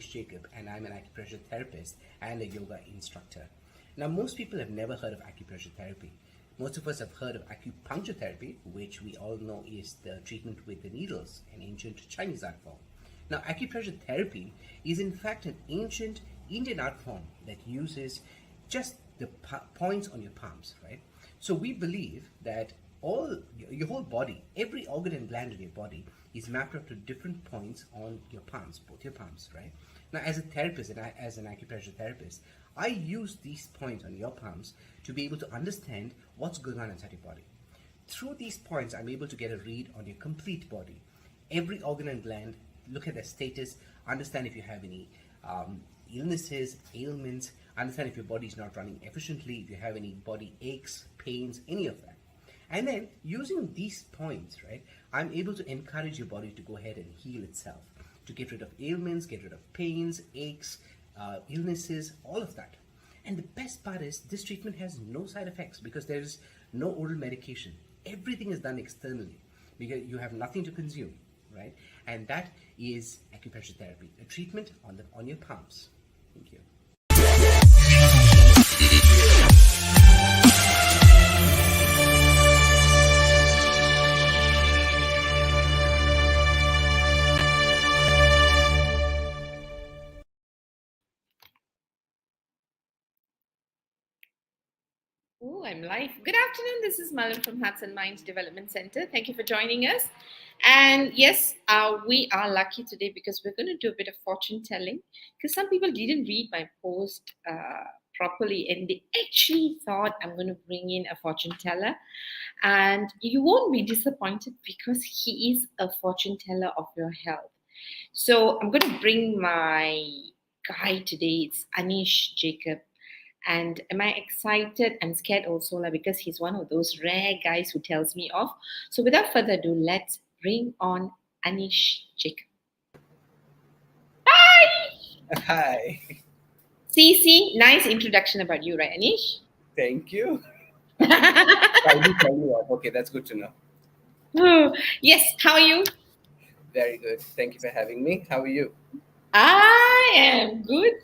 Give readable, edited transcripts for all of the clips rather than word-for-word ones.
Anish Jacob, and I'm an acupressure therapist and a yoga instructor. Now, most people have never heard of acupressure therapy. Most of us have heard of acupuncture therapy, which we all know is the treatment with the needles, an ancient Chinese art form. Now, acupressure therapy is in fact an ancient Indian art form that uses just the points on your palms, right? So we believe that all your whole body, every organ and gland in your body is mapped out to different points on your palms, both your palms, right? Now, as a therapist and as an acupressure therapist, I use these points on your palms to be able to understand what's going on inside your body. Through these points, I'm able to get a read on your complete body, every organ and gland, look at their status, understand if you have any illnesses, ailments, understand if your body is not running efficiently, if you have any body aches, pains, any of that. And then using these points, right, I'm able to encourage your body to go ahead and heal itself, to get rid of ailments, get rid of pains, aches, illnesses, all of that. And the best part is this treatment has no side effects because there is no oral medication. Everything is done externally because you have nothing to consume, right? And that is acupressure therapy, a treatment on your palms. Thank you. Oh, I'm live. Good afternoon. This is Malan from Hearts&Minds Development Center. Thank you for joining us. And yes, we are lucky today because we're going to do a bit of fortune telling because some people didn't read my post properly and they actually thought I'm going to bring in a fortune teller. And you won't be disappointed because he is a fortune teller of your health. So I'm going to bring my guy today. It's Anish Jacob. And am I excited? I'm scared also because he's one of those rare guys who tells me off. So without further ado, let's bring on Anish Jacob. Hi! Hi. See, nice introduction about you, right, Anish? Thank you. I did tell you off. Okay, that's good to know. Yes, how are you? Very good. Thank you for having me. How are you? I am good.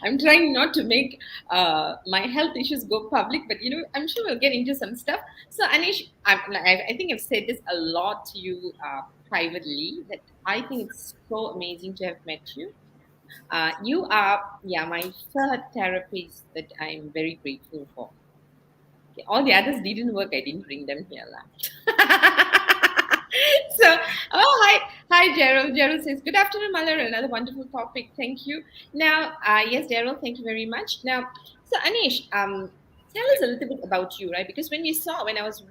I'm trying not to make my health issues go public, but I'm sure we'll get into some stuff. So, Anish, I think I've said this a lot to you privately that I think it's so amazing to have met you. You are, my third therapist that I'm very grateful for. Okay, all the others didn't work. I didn't bring them here, So, hi, Gerald. Gerald says, "Good afternoon, Malar. Another wonderful topic. Thank you." Now, yes, Gerald, thank you very much. Now, so Anish, tell us a little bit about you, right? Because when I was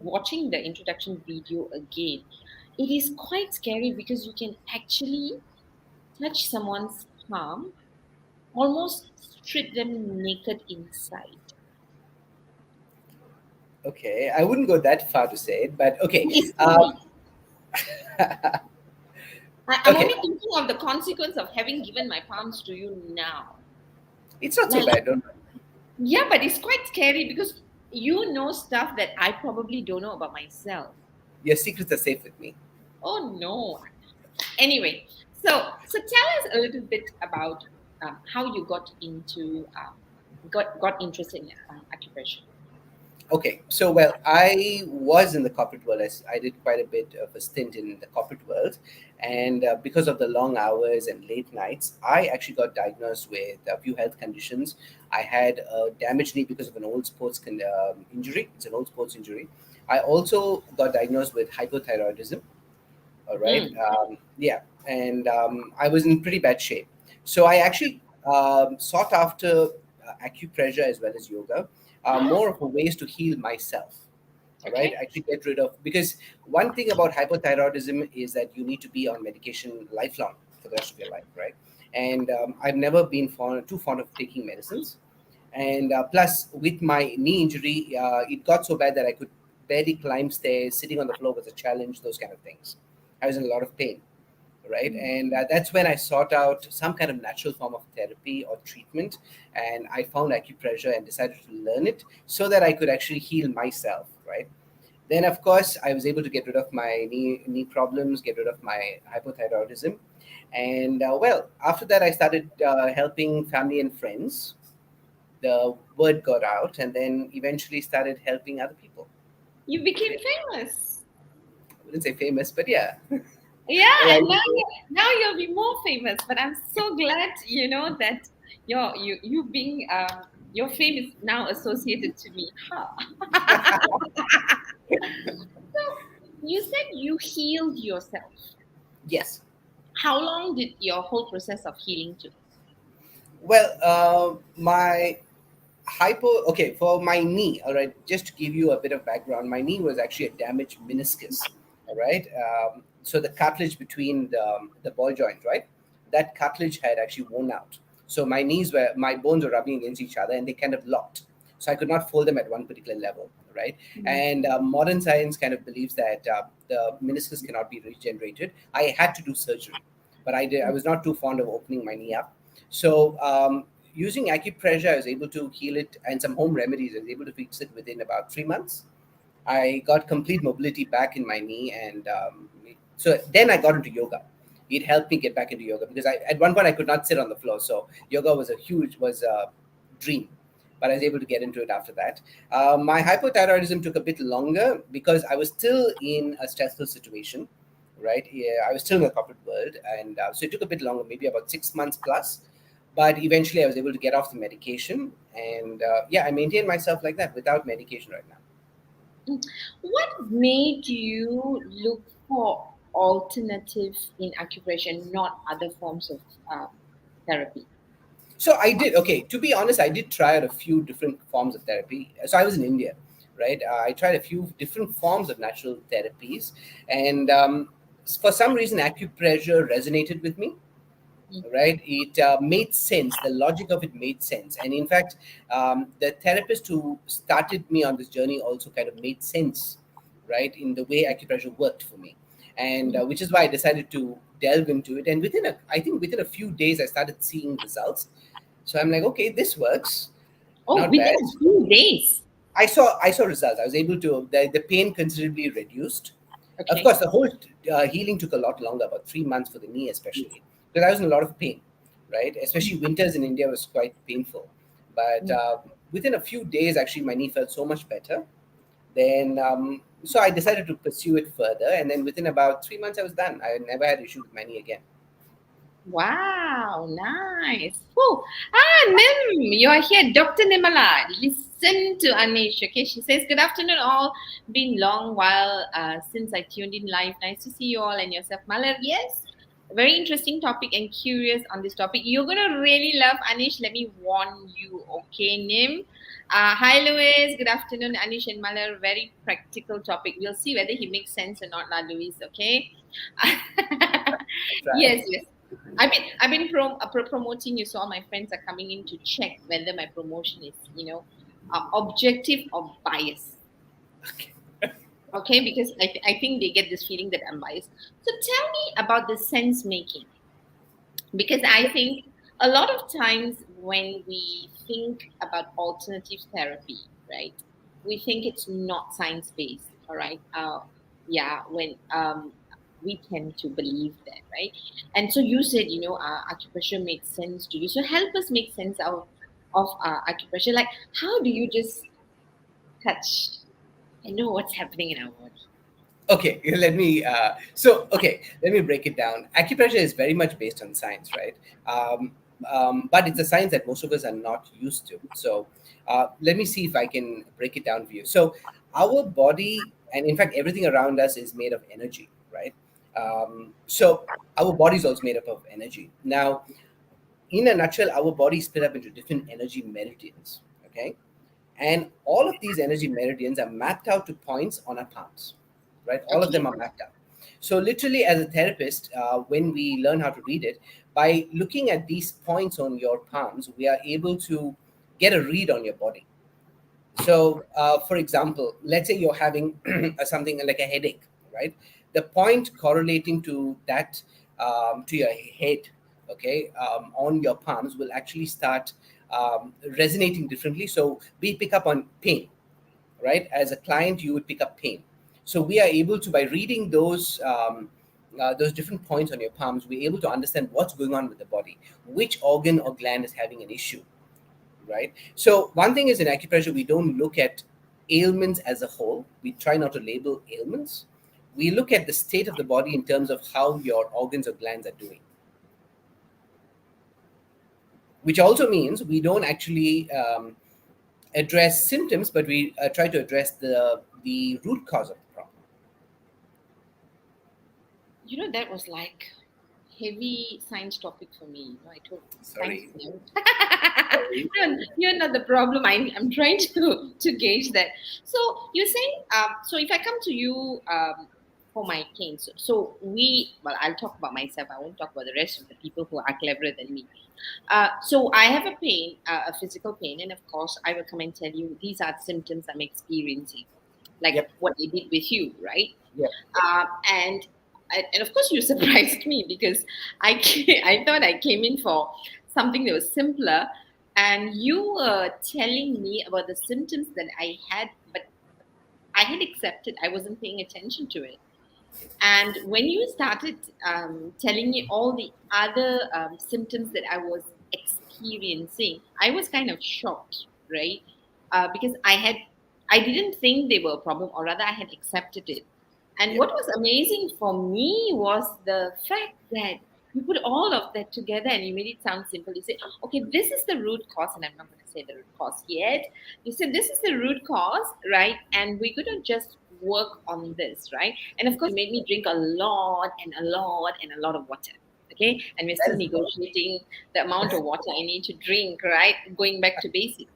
watching the introduction video again, it is quite scary because you can actually touch someone's palm, almost strip them naked inside. Okay, I wouldn't go that far to say it, but okay. It's scary. I'm Okay, only thinking of the consequence of having given my palms to you now. it's not so bad, don't worry. Yeah, but it's quite scary because you know stuff that I probably don't know about myself. Your secrets are safe with me. Oh no. Anyway, so tell us a little bit about how you got into got interested in acupressure. Okay, so well, I was in the corporate world. I did quite a bit of a stint in the corporate world, and because of the long hours and late nights, I actually got diagnosed with a few health conditions. I had a damaged knee because of an old injury. It's an old sports injury. I also got diagnosed with hypothyroidism. All right, Mm. yeah, and I was in pretty bad shape. So I actually sought after acupressure as well as yoga, more of a ways to heal myself. All right, Okay. actually get rid of, because one thing about hypothyroidism is that you need to be on medication lifelong for the rest of your life, right? And I've never been too fond of taking medicines. And plus, with my knee injury, it got so bad that I could barely climb stairs. Sitting on the floor was a challenge. Those kind of things. I was in a lot of pain, right? And that's when I sought out some kind of natural form of therapy or treatment, and I found acupressure and decided to learn it so that I could actually heal myself, right? Then, of course, I was able to get rid of my knee problems, get rid of my hypothyroidism. And after that, I started helping family and friends. The word got out, and then eventually started helping other people. You became famous. I wouldn't say famous, but yeah. Yeah, Well, and now you'll be more famous. But I'm so glad, that you being your fame is now associated to me. Huh. So you said you healed yourself. yes. How long did your whole process of healing took? Well, my okay, for my knee, all right, just to give you a bit of background, my knee was actually a damaged meniscus, all right. So the cartilage between the ball joint, right, that cartilage had actually worn out. So my bones were rubbing against each other and they kind of locked. So I could not fold them at one particular level, right? Mhm. And modern science kind of believes that the meniscus cannot be regenerated. I had to do surgery, but I was not too fond of opening my knee up. So using acupressure, I was able to heal it, and some home remedies, I was able to fix it within about 3 months. I got complete mobility back in my knee, and so then I got into yoga. It helped me get back into yoga because at one point I could not sit on the floor, so yoga was a dream. But I was able to get into it after that. My hypothyroidism took a bit longer because I was still in a stressful situation, right? Yeah, I was still in the corporate world, and so it took a bit longer, maybe about 6 months plus. But eventually, I was able to get off the medication, and yeah, I maintain myself like that without medication right now. What made you look for alternative in acupressure, not other forms of therapy? So I did. Okay, to be honest, I did try out a few different forms of therapy. So I was in India, right? I tried a few different forms of natural therapies, and for some reason, acupressure resonated with me. Mm. Right? It made sense. The logic of it made sense, and in fact, the therapist who started me on this journey also kind of made sense, right, in the way acupressure worked for me, and Mm. which is why I decided to delve into it. And I think within a few days, I started seeing results. So I'm like, okay, this works, Oh, not within bad. a few days. I saw results. I was able to the pain considerably reduced. Of Okay. course, the whole healing took a lot longer, about 3 months for the knee, especially because I was in a lot of pain, right? Especially winters in India was quite painful. But Mm. within a few days, actually, my knee felt so much better. Then, so I decided to pursue it further, and then within about 3 months, I was done. I never had issues with my knee again. Wow, nice. Oh, Nim, you're here. Dr. Nimala, listen to Anish, okay? She says, good afternoon, all. Been long while since I tuned in live. Nice to see you all and yourself, Malar. Yes, very interesting topic and curious on this topic. You're going to really love Anish. Let me warn you, okay, Nim? Hi, Louis. Good afternoon, Anish and Malar. Very practical topic. We'll see whether he makes sense or not, La Louise, okay? I try. Yes, yes. I've been promoting you, so all my friends are coming in to check whether my promotion is, objective or biased. Okay. Okay, because I think they get this feeling that I'm biased. So tell me about the sense making, because I think a lot of times when we think about alternative therapy, right, we think it's not science based. All right. Yeah, when we tend to believe that, right? And so you said, acupressure makes sense to you. So help us make sense of acupressure. Like, how do you just touch and know what's happening in our body? Okay, let me break it down. Acupressure is very much based on science, right? Um, but it's a science that most of us are not used to. So let me see if I can break it down for you. So our body, and in fact, everything around us is made of energy, right? So our body is also made up of energy. Now, in a nutshell, our body is split up into different energy meridians, okay? And all of these energy meridians are mapped out to points on our palms, right? All of Okay. them are mapped out. So, literally, as a therapist, when we learn how to read it, by looking at these points on your palms, we are able to get a read on your body. So, for example, let's say you're having something like a headache, right? The point correlating to that, to your head, okay, on your palms will actually start resonating differently. So, we pick up on pain, right? As a client, you would pick up pain. So, we are able to, by reading those. those different points on your palms, we're able to understand what's going on with the body, which organ or gland is having an issue, right? So one thing is, in acupressure, we don't look at ailments as a whole. We try not to label ailments. We look at the state of the body in terms of how your organs or glands are doing, which also means we don't actually address symptoms, but we try to address the root cause of the problem. That was like heavy science topic for me. I told thanks. Sorry. No, you're not the problem. I'm trying to gauge that. So you're saying, so if I come to you for my pain, well, I'll talk about myself. I won't talk about the rest of the people who are cleverer than me. So I have a pain, a physical pain, and of course, I will come and tell you these are the symptoms I'm experiencing, like Yep. what I did with you, right? Yep. And of course, you surprised me because I thought I came in for something that was simpler, and you were telling me about the symptoms that I had, but I had accepted. I wasn't paying attention to it. And when you started telling me all the other symptoms that I was experiencing, I was kind of shocked, right? Because I didn't think they were a problem, or rather, I had accepted it. And Yep. what was amazing for me was the fact that you put all of that together and you made it sound simple. You say, okay, this is the root cause, and I'm not going to say the root cause yet. You said this is the root cause, right? And we're going to just work on this, right? And of course, you made me drink a lot and a lot and a lot of water. Okay. And we're still That is negotiating the amount of water I need to drink, right? Going back to basics.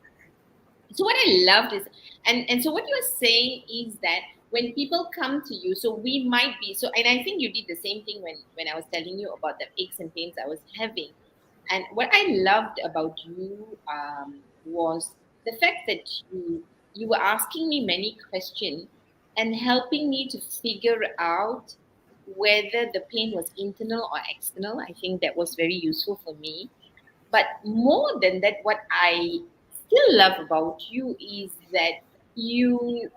So what I loved is, and so what you're saying is that when people come to you, so we might be so, and I think you did the same thing when I was telling you about the aches and pains I was having. And what I loved about you was the fact that you were asking me many questions and helping me to figure out whether the pain was internal or external. I think that was very useful for me. But more than that, what I still love about you is that you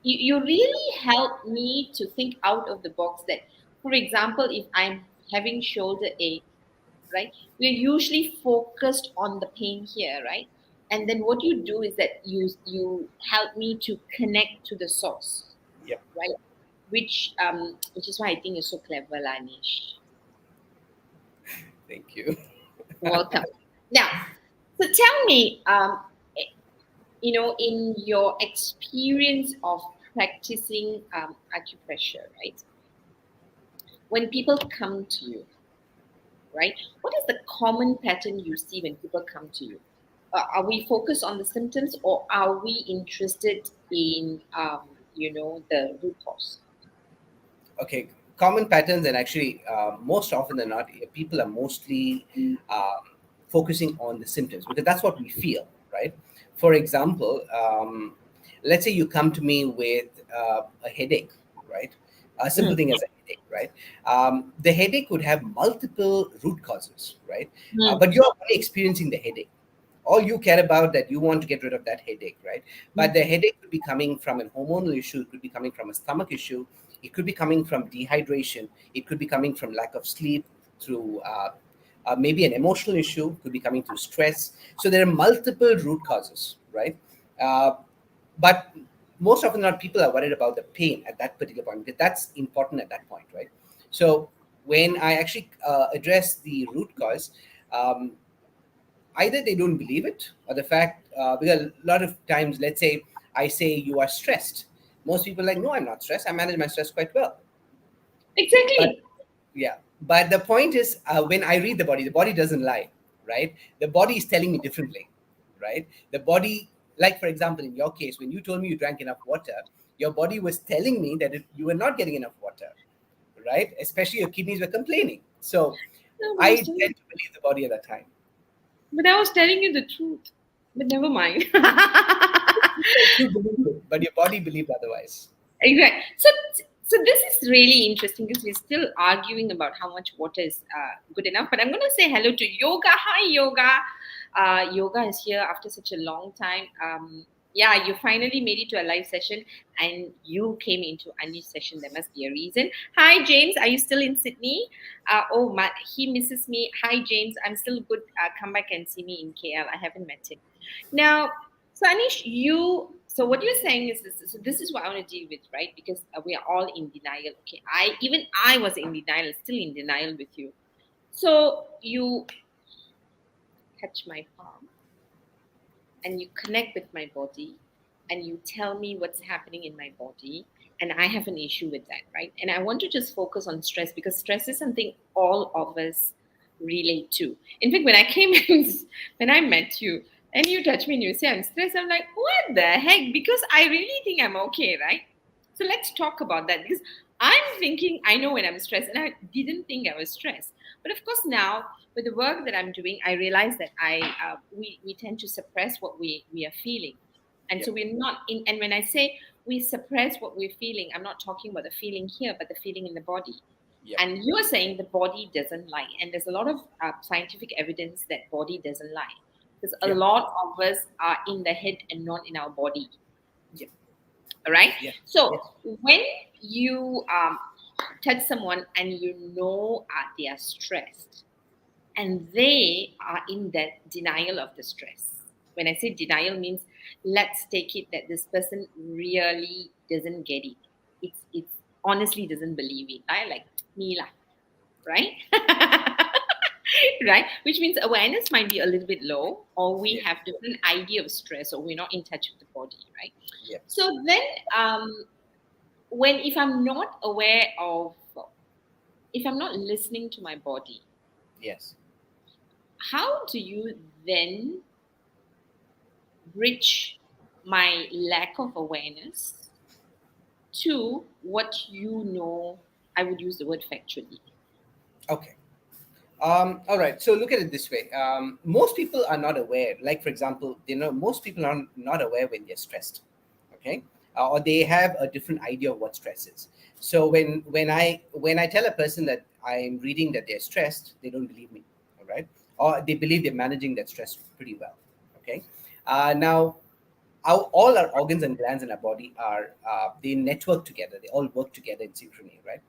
you really help me to think out of the box. That, for example, if I'm having shoulder ache, right, we're usually focused on the pain here, right? And then what you do is that you help me to connect to the source, Yep. right? Which is why I think you're so clever, Lanish. Thank you. Welcome. Now, so tell me, in your experience of practicing acupressure, right? When people come to you, right? What is the common pattern you see when people come to you? Are we focused on the symptoms, or are we interested in, the root cause? Okay. Common patterns, and actually, most often than not, people are mostly focusing on the symptoms because that's what we feel, right? For example, let's say you come to me with a headache, right? A simple Mm, thing as a headache, right? The headache could have multiple root causes, right? mm, But you're only experiencing the headache. All you care about that you want to get rid of that headache, right? But mm. the headache could be coming from an hormonal issue, it could be coming from a stomach issue, it could be coming from dehydration, it could be coming from lack of sleep, through maybe an emotional issue, could be coming through stress. So there are multiple root causes, right? uh, but most often not, people are worried about the pain at that particular point because that's important at that point, right? So when I actually address the root cause, um, either they don't believe it, or the fact, because a lot of times, let's say I say you are stressed, most people are like, no, I'm not stressed, I manage my stress quite well. But Exactly. yeah, but the point is, when I read the body doesn't lie, right? The body is telling me differently, right? The body, like for example, in your case, when you told me you drank enough water, your body was telling me that you were not getting enough water, right? Especially your kidneys were complaining. So No, I tend to believe the body at that time. but I was telling you the truth. But never mind. You believed it, but your body believed otherwise. Exactly. So this is really interesting because we're still arguing about how much water is good enough. But I'm going to say hello to Yoga. Hi, Yoga. Yoga is here after such a long time. Yeah, you finally made it to a live session and you came into Anish's session. There must be a reason. Hi, James. Are you still in Sydney? He misses me. Hi, James. I'm still good. Come back and see me in KL. I haven't met him. Now, so Anish, so what you're saying is this. So this is what I want to deal with, right? Because we are all in denial. Okay. I was in denial, still in denial with you. So you touch my palm and you connect with my body and you tell me what's happening in my body, and I have an issue with that, right? And I want to just focus on stress because stress is something all of us relate to. In fact, when I came in, when I met you and you touch me and you say I'm stressed, I'm like, what the heck? Because I really think I'm okay, right? So let's talk about that because I'm thinking I know when I'm stressed, and I didn't think I was stressed. But of course, now with the work that I'm doing, I realize that we tend to suppress what we are feeling, and Yeah. so we're not in. And when I say we suppress what we're feeling, I'm not talking about the feeling here, but the feeling in the body. Yeah. And you're saying the body doesn't lie, and there's a lot of scientific evidence that body doesn't lie because a Yeah. lot of us are in the head and not in our body. Yeah. All right. Yeah. So Yes. when you touch someone and you know they are stressed and they are in that denial of the stress. When I say denial means let's take it that this person really doesn't get it. It's honestly doesn't believe it. I like me lah, right? Right? Which means awareness might be a little bit low, or we Yeah. have different idea of stress, or we're not in touch with the body, right? Yeah. So then when if I'm not aware of if I'm not listening to my body, Yes. how do you then bridge my lack of awareness to what you know? I would use the word factually. Okay. All right. So look at it this way. Most people are not aware. Like for example, most people are not aware when they're stressed. Okay, or they have a different idea of what stress is. So when I tell a person that I'm reading that they're stressed, they don't believe me. All right, or they believe they're managing that stress pretty well. Okay, now all our organs and glands in our body are they network together. They all work together in synchrony, right?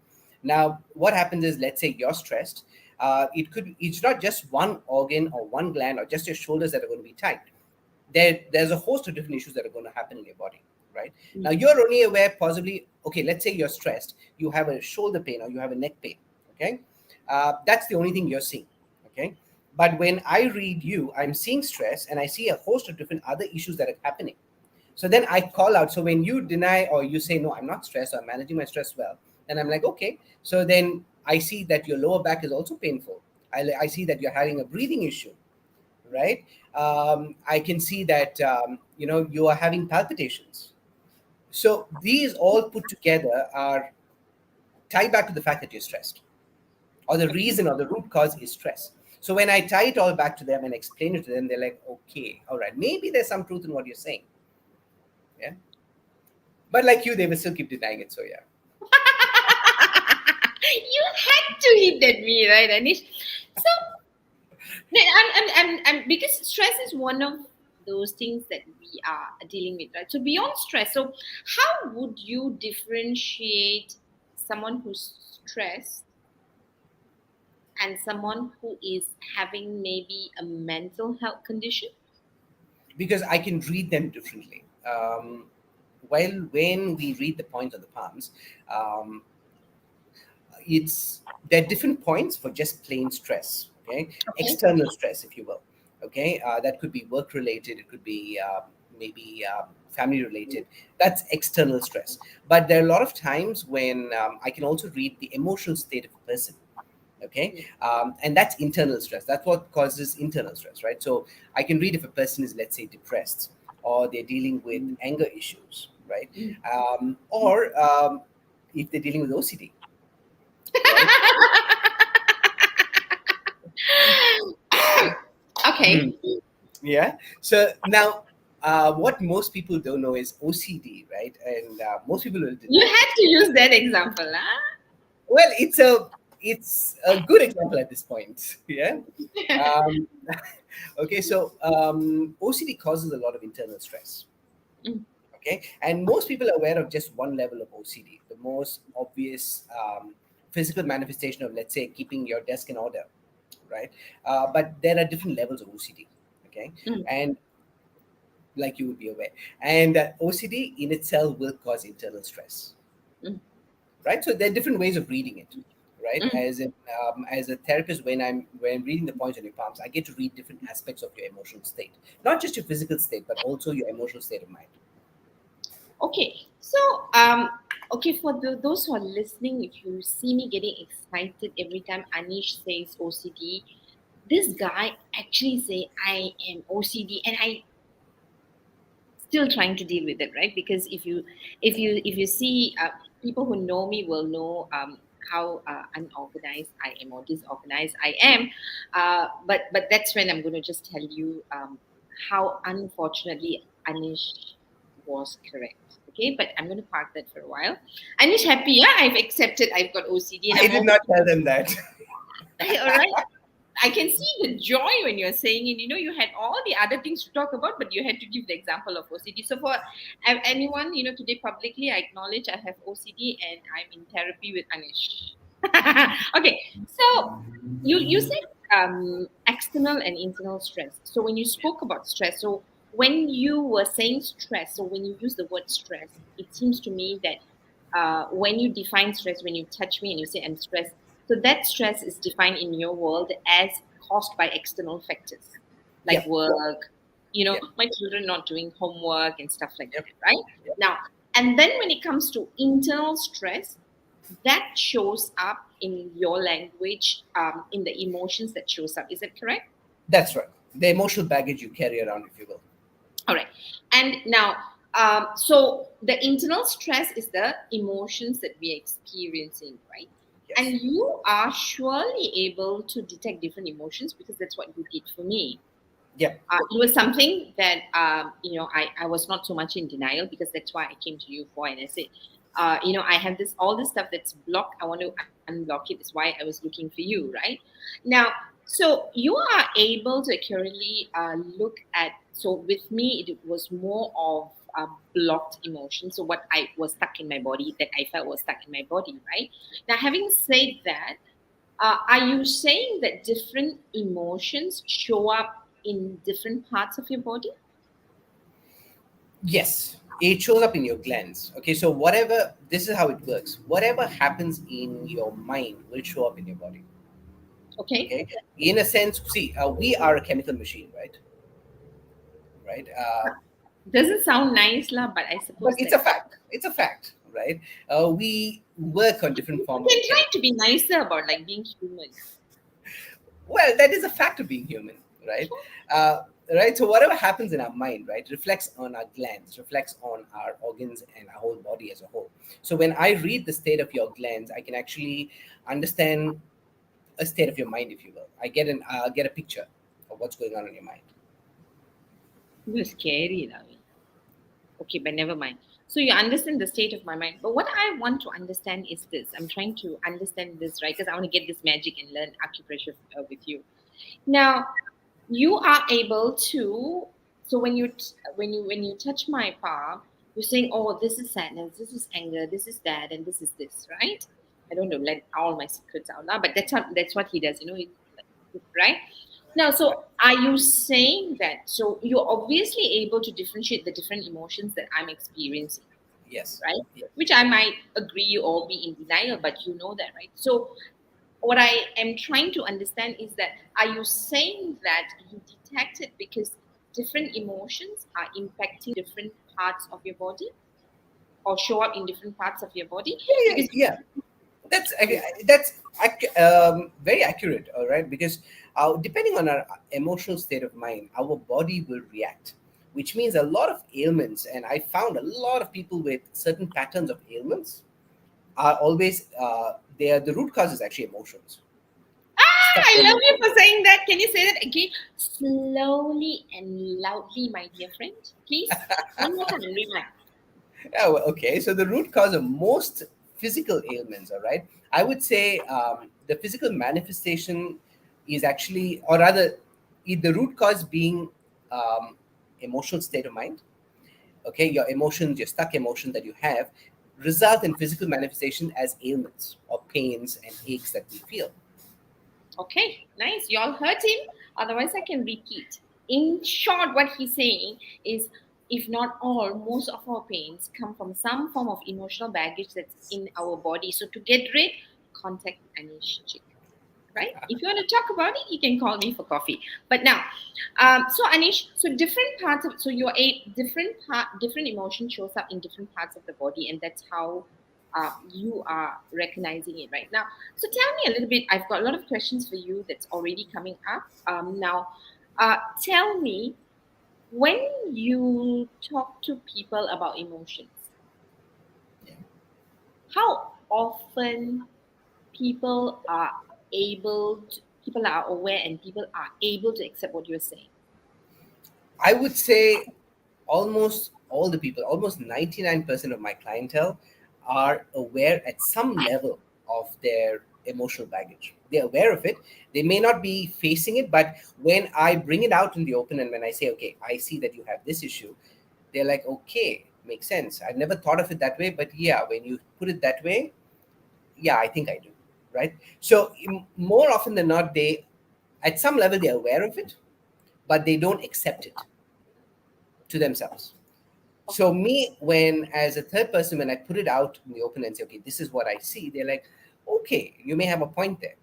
Now, what happens is, let's say you're stressed. It's not just one organ or one gland or just your shoulders that are going to be tight. There's a host of different issues that are going to happen in your body, right? Now Mm. you're only aware possibly, okay, let's say you're stressed, you have a shoulder pain or you have a neck pain. Okay, that's the only thing you're seeing. Okay, but when I read you, I'm seeing stress and I see a host of different other issues that are happening. So then I call out. So when you deny or you say, no, I'm not stressed, or I'm managing my stress well, then I'm like, okay. So then I see that your lower back is also painful. I see that you're having a breathing issue, right? I can see that, you are having palpitations. So these all put together are tied back to the fact that you're stressed, or the reason or the root cause is stress. So when I tie it all back to them and explain it to them, they're like, okay, all right, maybe there's some truth in what you're saying. Yeah. But like you, they will still keep denying it. So yeah. You had to hit at me, right, Anish? So because stress is one of those things that we are dealing with, right? So beyond stress, so how would you differentiate someone who's stressed and someone who is having maybe a mental health condition? Because I can read them differently. While when we read the points on the palms, um, it's there are different points for just plain stress. Okay, Okay. external stress, if you will. Okay, that could be work related. It could be maybe family related. That's external stress. But there are a lot of times when I can also read the emotional state of a person. Okay, and that's internal stress. That's what causes internal stress, right? So I can read if a person is, let's say, depressed, or they're dealing with anger issues, right? Mm. Or if they're dealing with OCD, right? Okay. Yeah. So now, what most people don't know is OCD, right? And most people will You deny had it. to use that example, huh? Well, it's a good example at this point. Yeah. Um, okay. So OCD causes a lot of internal stress. Mm. Okay, and most people are aware of just one level of OCD, the most obvious physical manifestation of, let's say, keeping your desk in order, right? But there are different levels of OCD. Okay, Mm. and like you would be aware, and OCD in itself will cause internal stress, Mm. right? So there are different ways of reading it, right? Mm. As a therapist, when I'm reading the points on your palms, I get to read different aspects of your emotional state, not just your physical state, but also your emotional state of mind. Okay, so okay, for those who are listening, if you see me getting excited every time Anish says OCD, this guy actually say I am OCD, and I still trying to deal with it, right? Because if you see people who know me will know how unorganized I am or disorganized I am, but that's when I'm going to just tell you how unfortunately Anish was correct. Okay, but I'm going to park that for a while. Anish, happy? Yeah, I've accepted. I've got OCD, and I I'm did all not tell them that. all right. I can see the joy when you're saying it. You know, you had all the other things to talk about, but you had to give the example of OCD. So for anyone, today publicly, I acknowledge I have OCD and I'm in therapy with Anish. Okay, so you said external and internal stress. So when you spoke about stress, so when you were saying stress, so when you use the word stress, it seems to me that when you define stress, when you touch me and you say I'm stressed, so that stress is defined in your world as caused by external factors like Yep. work, Yep. my children not doing homework and stuff like Yep. that, right? Yep. Now, and then when it comes to internal stress, that shows up in your language, in the emotions that shows up. Is that correct? That's right. The emotional baggage you carry around, if you will. All right. And now, so the internal stress is the emotions that we are experiencing, right? Yes. And you are surely able to detect different emotions because that's what you did for me. Yep. It was something that I was not so much in denial because that's why I came to you for, and I said, I have this all this stuff that's blocked. I want to unblock it. That's why I was looking for you, right? Now, so you are able to accurately look at. So with me, it was more of blocked emotion. So what I was stuck in my body, that I felt was stuck in my body, right? Now, having said that, are you saying that different emotions show up in different parts of your body? Yes. It shows up in your glands. Okay. So whatever, this is how it works. Whatever happens in your mind will show up in your body. Okay. Okay. In a sense, see, we are a chemical machine, right? Right. Doesn't sound nice, lah, but I But suppose it's that a fact. It's a fact, right? We work on different you forms of can try chemicals. to be nicer about like being human. Well, that is a fact of being human, right? Right. So whatever happens in our mind, right, reflects on our glands, reflects on our organs and our whole body as a whole. So when I read the state of your glands, I can actually understand a state of your mind, if you will. I get a picture of what's going on in your mind. It was scary, lah. Okay, but never mind. So you understand the state of my mind. But what I want to understand is this. I'm trying to understand this, right? Because I want to get this magic and learn acupressure with you. Now, you are able to. So when you touch my palm, you're saying, "Oh, this is sadness, this is anger, this is that, and this is this," right? I don't know, let all my secrets out now, but that's what he does, right? Now, so are you saying that? So you're obviously able to differentiate the different emotions that I'm experiencing, Yes. right? Yes. Which I might agree or be in denial, but you know that, right? So what I am trying to understand is that are you saying that you detect it because different emotions are impacting different parts of your body or show up in different parts of your body? Yeah. Because Yeah. That's very accurate. All right, because depending on our emotional state of mind, our body will react, which means a lot of ailments. And I found a lot of people with certain patterns of ailments are always the root cause is actually emotions. Stuck I love you emotions. for saying that. Can you say that again? Slowly and loudly, my dear friend. Please. One more time and rewind. Yeah, well, okay, so the root cause of most physical ailments, all right, I would say the physical manifestation is actually, or rather, the root cause being emotional state of mind. okay, your emotions, your stuck emotion that you have, result in physical manifestation as ailments or pains and aches that we feel. Okay, nice. You all heard him. Otherwise, I can repeat. In short, what he's saying is, if not all, most of our pains come from some form of emotional baggage that's in our body. So to get rid, contact Anish Jacob. Right? If you want to talk about it, you can call me for coffee. But now, so Anish, so different parts of, so your different emotion shows up in different parts of the body, and that's how you are recognizing it right now. So tell me a little bit. I've got a lot of questions for you that's already coming up. Now, tell me, when you talk to people about emotions, how often people are aware and people are able to accept what you're saying? I would say almost all the people, almost 99% of my clientele are aware at some level of their emotional baggage. They're aware of it. They may not be facing it, but when I bring it out in the open and when I say, okay, I see that you have this issue, they're like, okay, makes sense. I've never thought of it that way, but yeah, when you put it that way, yeah, I think I do. Right. So more often than not, they, at some level, they're aware of it, but they don't accept it to themselves. So me, when as a third person, when I put it out in the open and say, okay, this is what I see, they're like, okay, you may have a point there.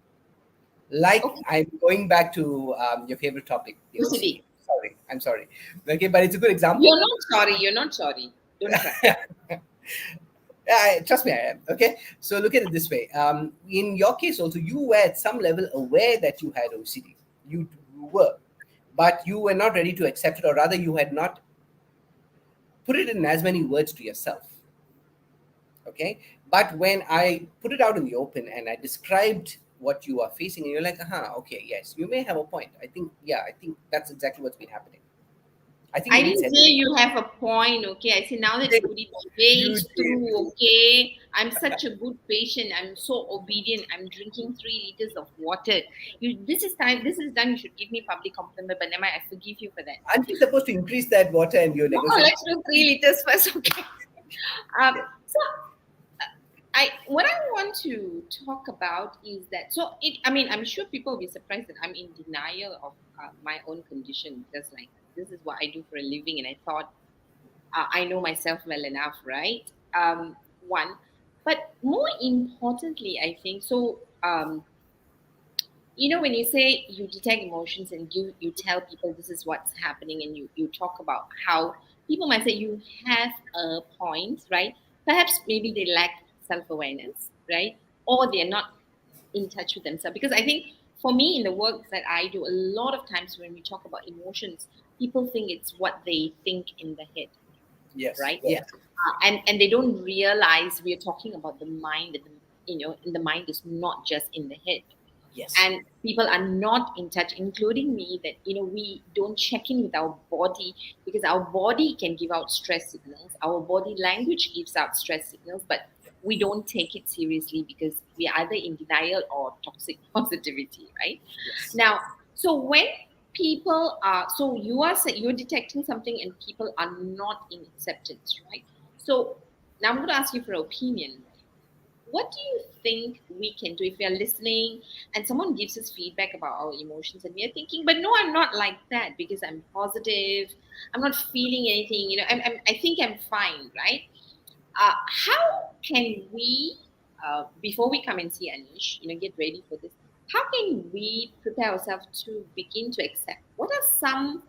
Like Okay, I'm going back to your favorite topic, the OCD. OCD. Sorry, I'm sorry. Okay, but it's a good example. You're not sorry. You're not sorry. Don't cry. Trust me, I am. Okay, so look at it this way. In your case, also, you were at some level aware that you had OCD. You were, but you were not ready to accept it, or rather, you had not put it in as many words to yourself. Okay, but when I put it out in the open and I described what you are facing, and you're like, okay, yes, you may have a point. I think, yeah, I think that's exactly what's been happening. I think I it needs didn't say editing. you have a point, okay? I say now that you put it You page did. through, okay? I'm such a good patient. I'm so obedient. I'm drinking 3 liters of water. This is time. This is done. You should give me public compliment, but never mind. I forgive you for that. Aren't you supposed to increase that water and you're No, negotiating? let's do 3 liters first, okay? Um, Yeah. so I what I want to talk about is that, so it, I mean, I'm sure people will be surprised that I'm in denial of my own condition, because like this is what I do for a living, and I thought I know myself well enough, right? One, but more importantly, I think so. When you say you detect emotions and you tell people this is what's happening, and you talk about how people might say you have a point, right? Perhaps maybe they lack self-awareness, right? Or they're not in touch with themselves. Because I think for me, in the work that I do, a lot of times when we talk about emotions, people think it's what they think in the head, Yes. right? Yeah. And they don't realize we are talking about the mind, and and the mind is not just in the head. Yes. And people are not in touch, including me, that we don't check in with our body, because our body can give out stress signals, our body language gives out stress signals, but we don't take it seriously because we are either in denial or toxic positivity, right? Yes. Now, so when people are, so you're detecting something and people are not in acceptance, right? So now I'm going to ask you for an opinion. What do you think we can do if we are listening and someone gives us feedback about our emotions, and we are thinking, but no, I'm not like that because I'm positive, I'm not feeling anything, I think I'm fine, right? How can we, before we come and see Anish, get ready for this, how can we prepare ourselves to begin to accept? What are some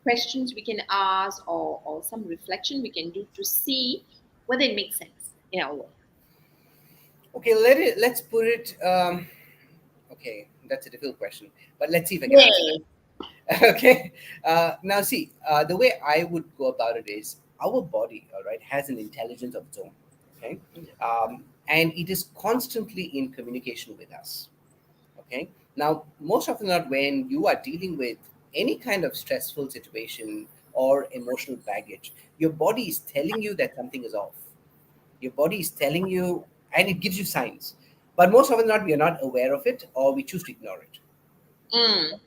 questions we can ask, or some reflection we can do to see whether it makes sense in our work? Okay, let's put it. Okay, that's a difficult question, but let's see if I can answer Yes. that. Okay. Now, see, the way I would go about it is our body, all right, has an intelligence of its own. Okay, and it is constantly in communication with us. Okay. Now, most often not, when you are dealing with any kind of stressful situation or emotional baggage, your body is telling you that something is off. Your body is telling you, and it gives you signs. But most often not, we are not aware of it, or we choose to ignore it. Mm.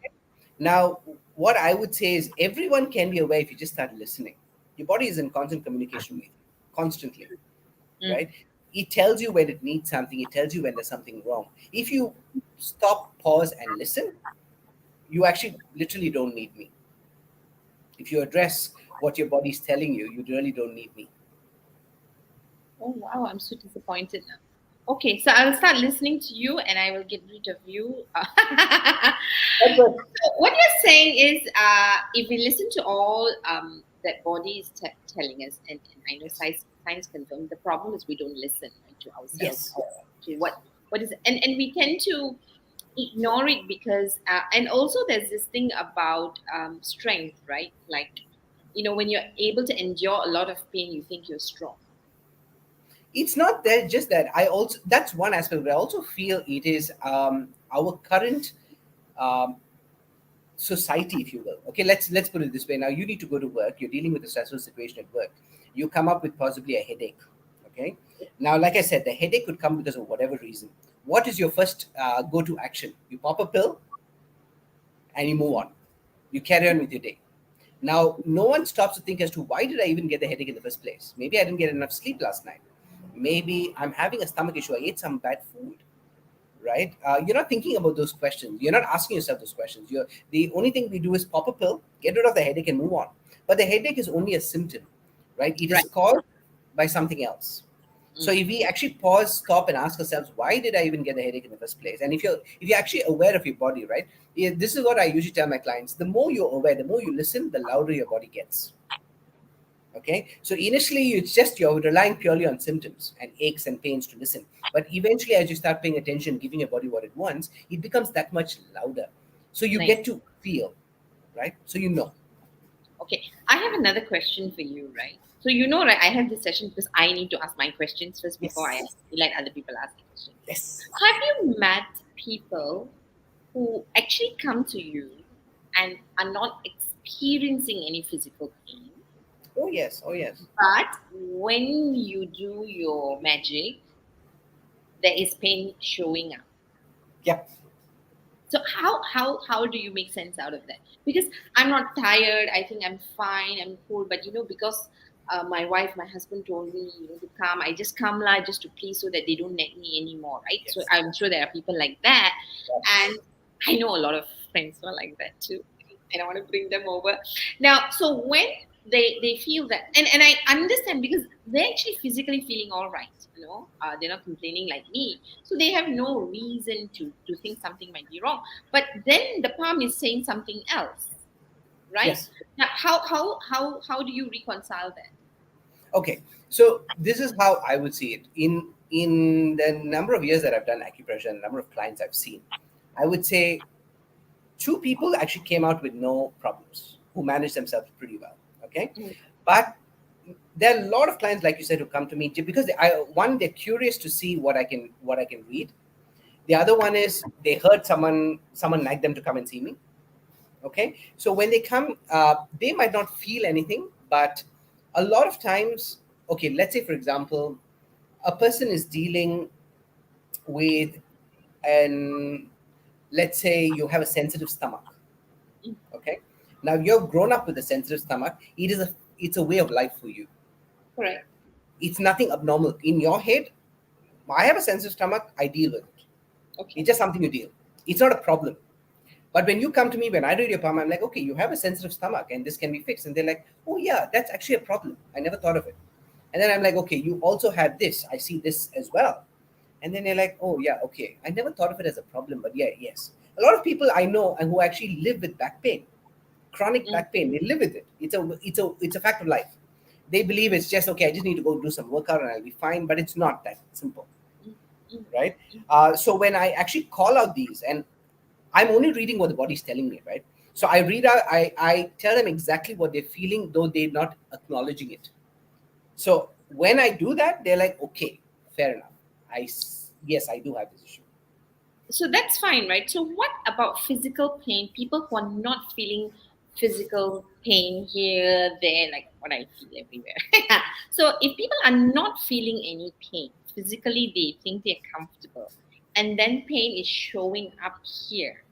Now, what I would say is everyone can be aware if you just start listening. Your body is in constant communication with you, constantly, Mm. right? It tells you when it needs something. It tells you when there's something wrong. If you stop, pause, and listen, you actually literally don't need me. If you address what your body's telling you, you really don't need me. Oh wow, I'm so disappointed now. Okay, so I'll start listening to you and I will get rid of you. But, but So what you're saying is, if we listen to all that body is telling us, and I know yes, science confirms, the problem is we don't listen, right, to ourselves, yes, to what is, and we tend to ignore it because, and also there's this thing about strength, right? Like, when you're able to endure a lot of pain, you think you're strong. it's not that just that. I also that's one aspect, but I also feel it is our current um, society, if you will. Okay, let's put it this way. Now you need to go to work. You're dealing with a stressful situation at work. You come up with possibly a headache. Okay. Now, like I said, the headache could come because of whatever reason. What is your first go-to action? You pop a pill and you move on. You carry on with your day. Now, no one stops to think as to why did I even get the headache in the first place? Maybe I didn't get enough sleep last night. Maybe I'm having a stomach issue. I ate some bad food, right? You're not thinking about those questions. You're not asking yourself those questions. The only thing we do is pop a pill, get rid of the headache, and move on. But the headache is only a symptom, right? It is Right. caused by something else. So Mm. if we actually pause, stop, and ask ourselves, why did I even get the headache in the first place? And if you're actually aware of your body, right? Yeah, this is what I usually tell my clients: the more you're aware, the more you listen, the louder your body gets. Okay, so initially you're relying purely on symptoms and aches and pains to listen, but eventually as you start paying attention, giving your body what it wants, it becomes that much louder. So you Nice. get to feel, right? So you know. Okay, I have another question for you, right? So right, I have this session because I need to ask my questions first before I Yes. let other people ask the questions. Yes. Have you met people who actually come to you and are not experiencing any physical pain, Oh yes. Oh yes. but when you do your magic, there is pain showing up? Yep. So how do you make sense out of that? Because I'm not tired. I think I'm fine. I'm cool. But because my husband told me, to come. I just come lah, just to please, so that they don't nag me anymore, right? So Yes. I'm sure there are people like that, Yep. and I know a lot of friends who are like that too. And I want to bring them over now. So when they feel that, and I understand because they're actually physically feeling all right. They're not complaining like me, so they have no reason to think something might be wrong. But then the palm is saying something else, right? Yes. Now, how do you reconcile that? Okay, so this is how I would see it. In the number of years that I've done acupressure and the number of clients I've seen, I would say two people actually came out with no problems, who managed themselves pretty well. Okay, Mm. but there are a lot of clients, like you said, who come to me because one, they're curious to see what I can read. The other one is they heard someone like them to come and see me. Okay, so when they come, they might not feel anything, but a lot of times, okay, let's say for example, a person is dealing with an let's say you have a sensitive stomach. Mm. Okay, now you've grown up with a sensitive stomach. It's a way of life for you. Correct. It's nothing abnormal in your head. I have a sensitive stomach, I deal with it. Okay. It's just something you deal. It's not a problem. But when you come to me, when I read your palm, I'm like, okay, you have a sensitive stomach and this can be fixed. And they're like, oh, yeah, that's actually a problem. I never thought of it. And then I'm like, okay, you also have this. I see this as well. And then they're like, oh, yeah, okay. I never thought of it as a problem, but yeah, yes. A lot of people I know and who actually live with back pain, chronic Mm. back pain, they live with it. It's a fact of life. They believe it's just, okay, I just need to go do some workout and I'll be fine. But it's not that simple, Mm. Mm. right? So when I actually call out these, and I'm only reading what the body's telling me, right? So I read out, I tell them exactly what they're feeling, though they're not acknowledging it. So when I do that, they're like, okay, fair enough. Yes, I do have this issue. So that's fine, right? So what about physical pain? People who are not feeling physical pain here, there, like what I feel everywhere. So if people are not feeling any pain physically, they think they're comfortable, and then pain is showing up here,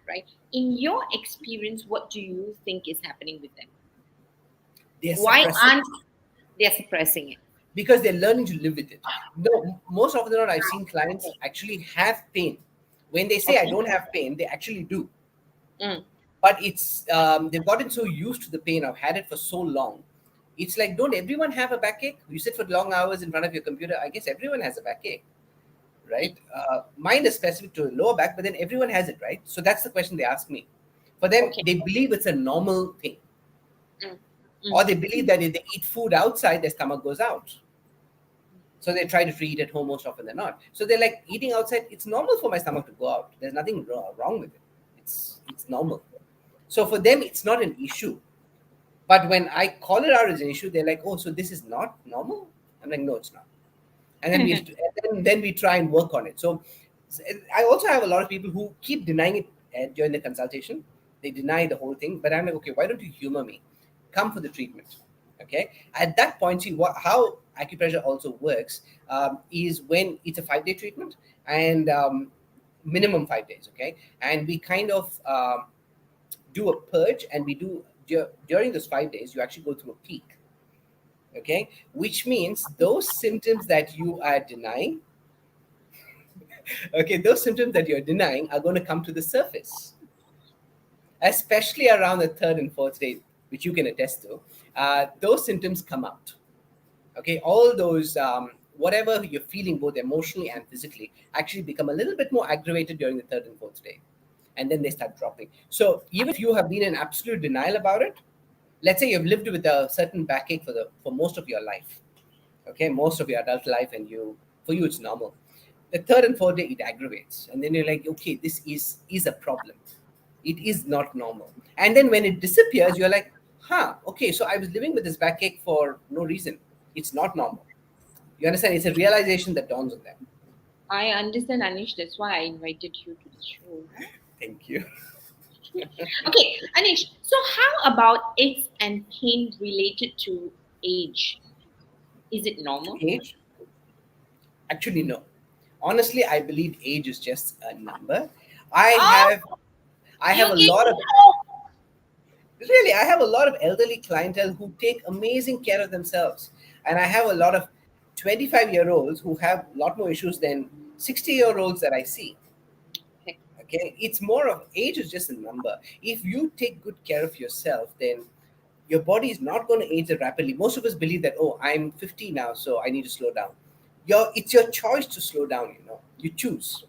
right? In your experience, what do you think is happening with them? They're Why suppressing aren't they suppressing it? because they're learning to live with it. No, most often than not, I've seen clients Okay. actually have pain. When they say I Okay. don't have pain, they actually do. Mm. But it's they've gotten so used to the pain. I've had it for so long. It's like, don't everyone have a backache? You sit for long hours in front of your computer. I guess everyone has a backache, right? Mine is specific to the lower back, but then everyone has it, right? So that's the question they ask me. For them, Okay. they believe it's a normal thing, Mm. or Mm. they believe that if they eat food outside, their stomach goes out. So they try to eat at home most often than not. So they're like, eating outside, it's normal for my stomach to go out. There's nothing wrong with it. It's normal. So for them, it's not an issue. But when I call it out as an issue, they're like, "Oh, so this is not normal?" I'm like, "No, it's not." And then then we try and work on it. So I also have a lot of people who keep denying it during the consultation. They deny the whole thing, but I'm like, "Okay, why don't you humor me? Come for the treatment." Okay. At that point, see how acupressure also works is when it's a 5 day treatment and minimum 5 days. Okay, and we kind of do a purge, and we do during those 5 days you actually go through a peak. Okay, which means those symptoms that you are denying, okay, those symptoms that you're denying are going to come to the surface, especially around the third and fourth day, which you can attest to. Those symptoms come out. Okay, all those whatever you're feeling both emotionally and physically actually become a little bit more aggravated during the third and fourth day, and then they start dropping. So even if you have been in absolute denial about it, let's say you've lived with a certain backache for most of your life, okay, most of your adult life, and for you it's normal. The third and fourth day it aggravates, and then you're like, okay, this is a problem. It is not normal. And then when it disappears, you're like, huh, okay, so I was living with this backache for no reason. It's not normal. You understand? It's a realization that dawns on them. I understand, Anish. That's why I invited you to the show. Thank you. Okay, Anish. So, how about aches and pain related to age? Is it normal? Age? Actually, no. Honestly, I believe age is just a number. I Oh, have I you have a gave lot me of hope. really, I have a lot of elderly clientele who take amazing care of themselves. And I have a lot of 25-year-olds who have a lot more issues than 60-year-olds that I see. Okay. Okay. It's more of age is just a number. If you take good care of yourself, then your body is not going to age that rapidly. Most of us believe that, oh, I'm 50 now, so I need to slow down. It's your choice to slow down, You choose.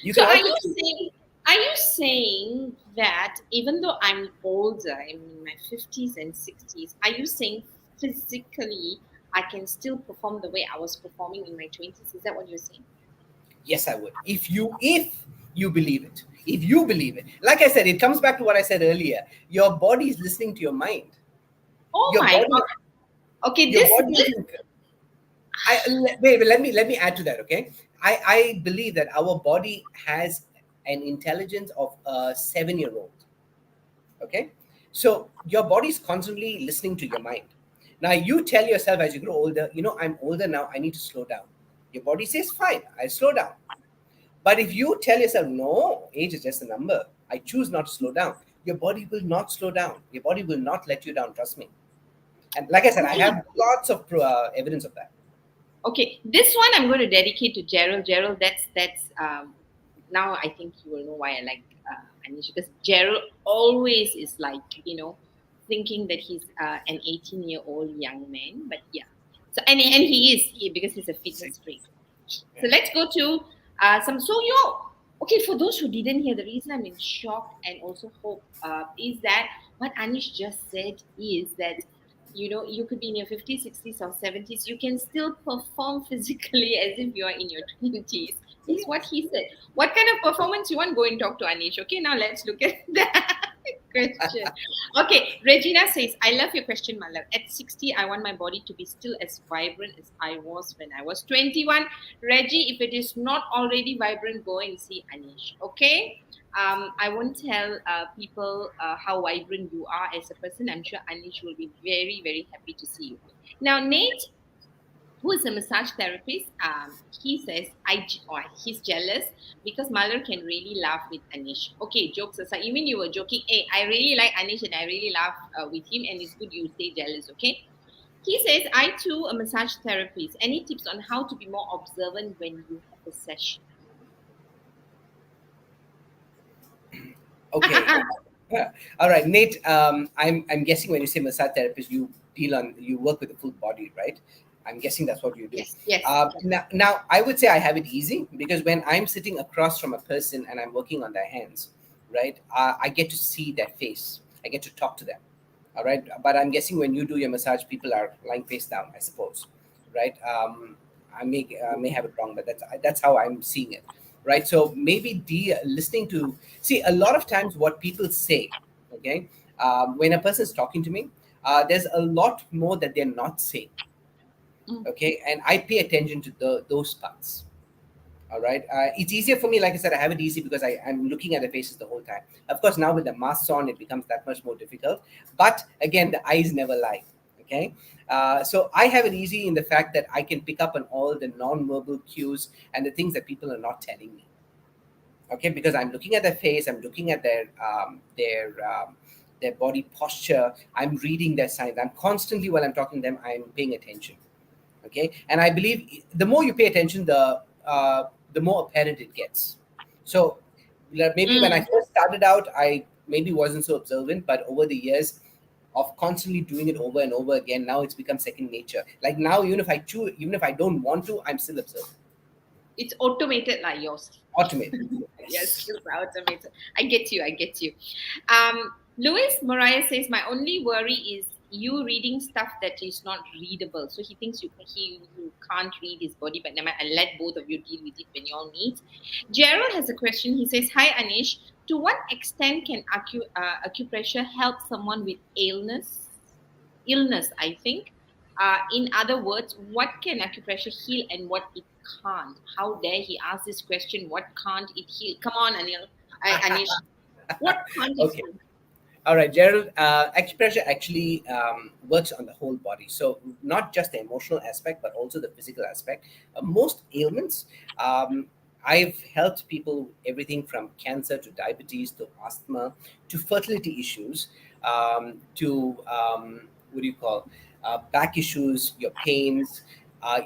You So, can are also you choose. saying? Are you saying that even though I'm older, I'm in my 50s and 60s, are you saying physically I can still perform the way I was performing in my 20s? Is that what you're saying? Yes, I would. If you believe it. If you believe it. Like I said, it comes back to what I said earlier. Your body is listening to your mind. Oh Your my body God. Okay, your this body isn't wait, let me add to that, okay? I believe that our body has an intelligence of a 7-year-old. Okay, so your body is constantly listening to your mind. Now you tell yourself as you grow older, I'm older now, I need to slow down. Your body says, fine, I slow down. But if you tell yourself, no, age is just a number, I choose not to slow down, your body will not slow down. Your body will not let you down, trust me. And like I said, I okay. have lots of evidence of that. Okay, this one I'm going to dedicate to Gerald. Gerald, that's now I think you will know why I like Anish, because Gerald always is like thinking that he's an 18-year-old young man, but yeah. So and because he's a fitness freak. So let's go to some. So okay. For those who didn't hear, the reason I'm in shock and also hope is that what Anish just said is that you could be in your 50s, 60s, or 70s. You can still perform physically as if you are in your 20s. That's what he said. What kind of performance you want? Go and talk to Anish. Okay, now let's look at that question. Okay, Regina says, I love your question, my love. At 60, I want my body to be still as vibrant as I was when I was 21. Reggie, if it is not already vibrant, go and see Anish. Okay? I won't tell people how vibrant you are as a person. I'm sure Anish will be very, very happy to see you. Now, Nate, who is a massage therapist. He says he's jealous because Malar can really laugh with Anish. Okay, jokes aside, even you were joking. Hey, I really like Anish and I really laugh with him, and it's good you stay jealous. Okay. He says, I too a massage therapist. Any tips on how to be more observant when you have a session? Okay. All right, Nate. I'm guessing when you say massage therapist, you work with the full body, right? I'm guessing that's what you do. Yes, yes. Now, I would say I have it easy because when I'm sitting across from a person and I'm working on their hands, right, I get to see their face. I get to talk to them. All right, but I'm guessing when you do your massage, people are lying face down, I suppose, right? I may have it wrong, but that's how I'm seeing it, right? So maybe listening to see a lot of times what people say, okay, when a person is talking to me, there's a lot more that they're not saying, Mm. okay, and I pay attention to those parts. All right. It's easier for me, like I said, I have it easy because I'm looking at the faces the whole time. Of course, now with the masks on, it becomes that much more difficult. But again, the eyes never lie. Okay. So I have it easy in the fact that I can pick up on all the non-verbal cues and the things that people are not telling me. Okay, because I'm looking at their face, I'm looking at their body posture, I'm reading their signs. I'm constantly while I'm talking to them, I'm paying attention. Okay, and I believe the more you pay attention, the more apparent it gets. So maybe when I Mm. first started out, I maybe wasn't so observant, but over the years of constantly doing it over and over again, now it's become second nature. Like now, even if I don't want to, I'm still observant. It's automated like yours. Automated. Yes, Yes. skills are automated. I get you. I get you. Louis Mariah says, my only worry is you reading stuff that is not readable. So he thinks you can't read his body, but never mind. I'll let both of you deal with it when you all meet. Gerald has a question. He says, hi Anish, to what extent can acupressure help someone with illness, I think. In other words, what can acupressure heal and what it can't? How dare he ask this question? What can't it heal? Come on, Anish. What can't it Okay. heal? All right, Gerald. Acupressure actually works on the whole body, so not just the emotional aspect, but also the physical aspect. Most ailments, I've helped people everything from cancer to diabetes to asthma to fertility issues to what do you call back issues, your pains.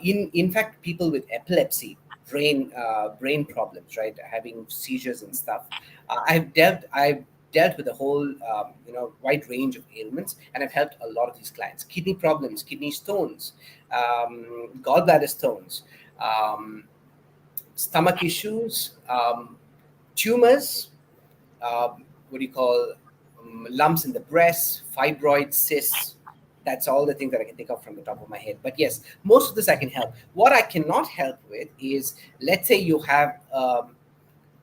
In fact, people with epilepsy, brain problems, right, having seizures and stuff. I've dealt with a whole wide range of ailments, and I've helped a lot of these clients. Kidney problems, kidney stones, gallbladder stones, stomach issues, tumors, what do you call lumps in the breast, fibroids, cysts. That's all the things that I can think of from the top of my head. But yes, most of this I can help. What I cannot help with is, let's say you have,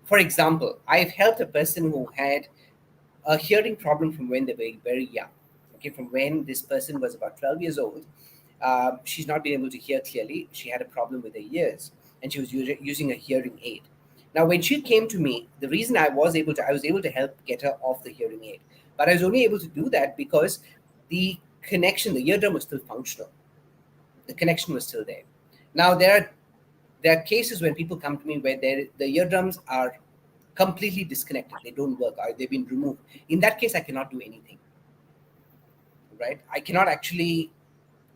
for example, I've helped a person who had a hearing problem from when they were very young. Okay, from when this person was about 12 years old, she's not been able to hear clearly. She had a problem with her ears, and she was using a hearing aid. Now, when she came to me, the reason I was able to help get her off the hearing aid, but I was only able to do that because the the eardrum was still functional. The connection was still there. Now, there are cases when people come to me where the eardrums are completely disconnected. They don't work, or they've been removed. In that case, I cannot do anything, right? I cannot actually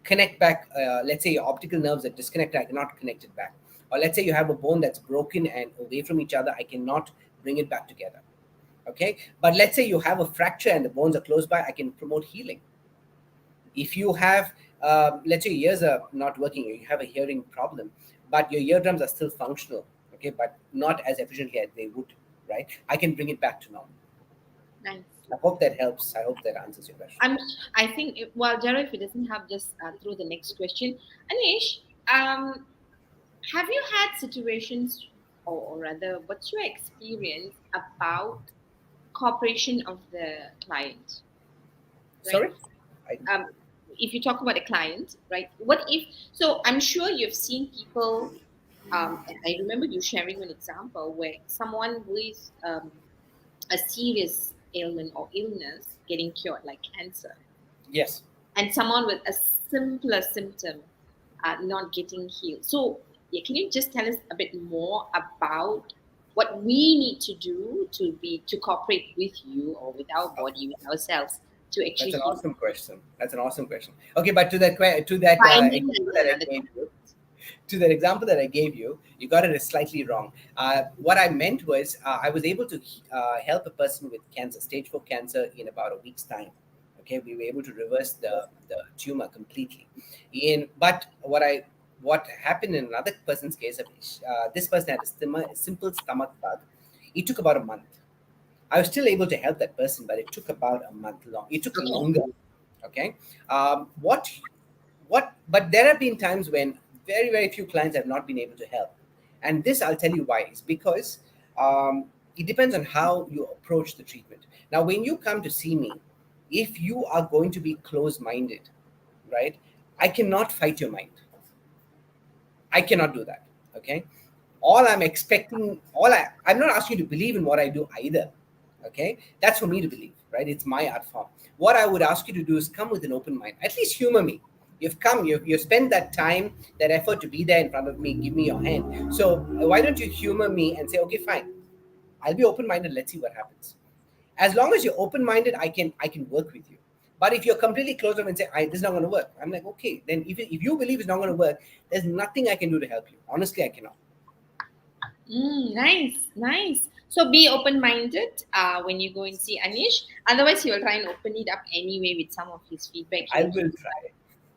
connect back. Let's say your optical nerves are disconnected, I cannot connect it back. Or let's say you have a bone that's broken and away from each other, I cannot bring it back together. Okay, but let's say you have a fracture and the bones are close by, I can promote healing. If you have, let's say your ears are not working, you have a hearing problem, but your eardrums are still functional, okay, but not as efficiently as they would, right? I can bring it back to normal. Nice. I hope that helps. I hope that answers your question. I'm. I think. Well, Jared, if it doesn't have, just through the next question. Anish, have you had situations, or rather, what's your experience about cooperation of the client? Right. Sorry. I, um, if you talk about a client, right? What if? So I'm sure you've seen people. I remember you sharing an example where someone with a serious ailment or illness getting cured, like cancer, yes. and someone with a simpler symptom. not getting healed. So, yeah, can you just tell us a bit more about what we need to do to cooperate with you or with our body, with ourselves to actually That's an heal? awesome question. That's an awesome question. Okay, but to that Finding example is that I another gave question. you, you got it slightly wrong. What I meant was I was able to help a person with cancer, stage 4 cancer, in about a week's time. Okay, we were able to reverse the tumor completely. But what happened in another person's case, this person had a simple stomach bug. It took about a month. I was still able to help that person, but it took about a month long. It took longer. Okay. What But there have been times when very, very few clients have not been able to help. And this, I'll tell you why. Is because it depends on how you approach the treatment. Now, when you come to see me, if you are going to be close minded, right, I cannot fight your mind. I cannot do that. Okay. I'm not asking you to believe in what I do either. Okay. That's for me to believe, right? It's my art form. What I would ask you to do is come with an open mind. At least humor me. You've spent that time, that effort to be there in front of me, give me your hand. So why don't you humor me and say, okay, fine. I'll be open minded. Let's see what happens. As long as you're open minded, I can work with you. But if you're completely closed off and say, this is not going to work, I'm like, okay, then if you believe it's not going to work, there's nothing I can do to help you. Honestly, I cannot. Nice, nice. So be open-minded when you go and see Anish. Otherwise, he will try and open it up anyway with some of his feedback. He I will will give. try.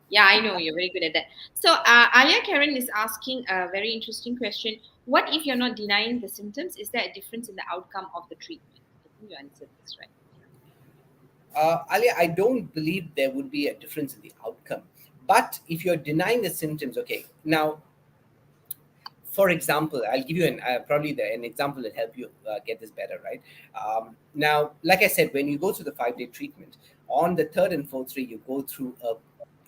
Yeah, I know you're very good at that. So Alia Karen is asking a very interesting question. What if you're not denying the symptoms? Is there a difference in the outcome of the treatment? I think you answered this right. Ali, I don't believe there would be a difference in the outcome. But if you're denying the symptoms, okay, now, for example, I'll give you an example that help you get this better, right? Now, like I said, when you go through the 5-day treatment, on the third and fourth day, you go through a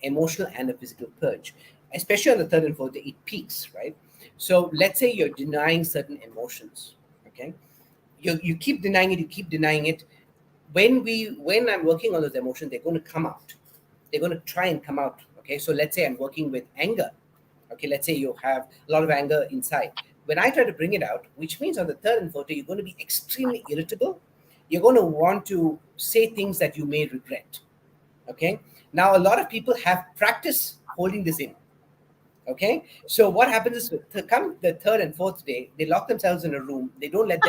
emotional and a physical purge. Especially on the third and fourth day, it peaks, right? So let's say you're denying certain emotions, okay? You keep denying it, you keep denying it. When I'm working on those emotions, they're going to come out. They're going to try and come out. Okay, so let's say I'm working with anger. Okay, let's say you have a lot of anger inside. When I try to bring it out, which means on the third and fourth day, you're going to be extremely irritable. You're going to want to say things that you may regret. Okay, now a lot of people have practice holding this in. Okay, so what happens is to come the third and fourth day, they lock themselves in a room. They don't let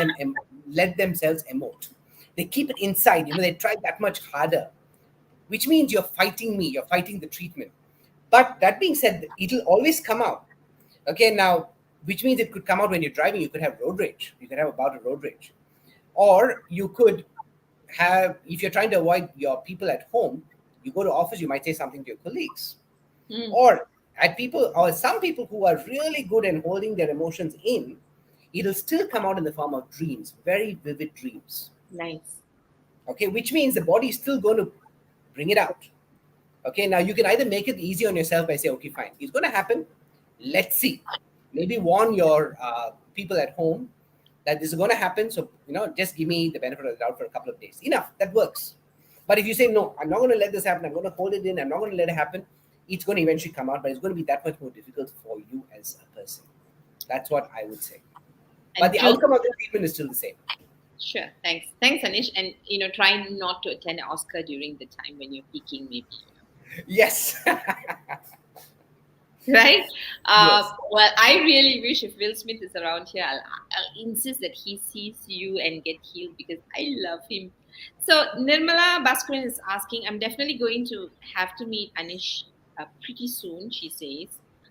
themselves emote. They keep it inside. They try that much harder, which means you're fighting me. You're fighting the treatment. But that being said, it'll always come out. Okay, now, which means it could come out when you're driving. You could have road rage. You could have a bout of road rage, or you could have, if you're trying to avoid your people at home, you go to office. You might say something to your colleagues, Mm, or some people who are really good in holding their emotions in, it'll still come out in the form of dreams, very vivid dreams. nice. Okay, which means the body is still going to bring it out. Okay, now you can either make it easy on yourself by saying, okay, fine, it's going to happen. Let's see. Maybe warn your people at home that this is going to happen. So, just give me the benefit of the doubt for a couple of days. Enough, that works. But if you say, no, I'm not going to let this happen, I'm going to hold it in, I'm not going to let it happen, it's going to eventually come out, but it's going to be that much more difficult for you as a person. That's what I would say. But And the take outcome of the treatment is still the same. Sure. Thanks, Anish. And try not to attend Oscar during the time when you're peaking, maybe. Yes. Right? Yes. Well, I really wish if Will Smith is around here, I'll insist that he sees you and get healed because I love him. So Nirmala Bhaskaran is asking, I'm definitely going to have to meet Anish pretty soon, she says.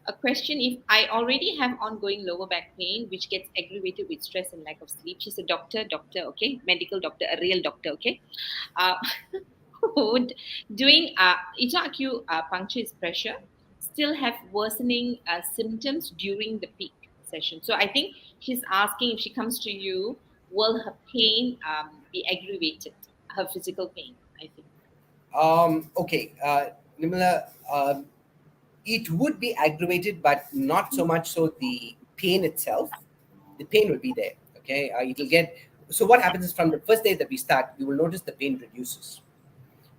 A question: if I already have ongoing lower back pain, which gets aggravated with stress and lack of sleep, she's a doctor, okay, medical doctor, a real doctor, okay. Uh, would doing it's not acupuncture is pressure still have worsening symptoms during the peak session? So I think she's asking if she comes to you, will her pain be aggravated, her physical pain, I think. Okay. Nimala, it would be aggravated, but not so much so the pain itself. The pain will be there. Okay. It'll get. So what happens is from the first day that we start, you will notice the pain reduces.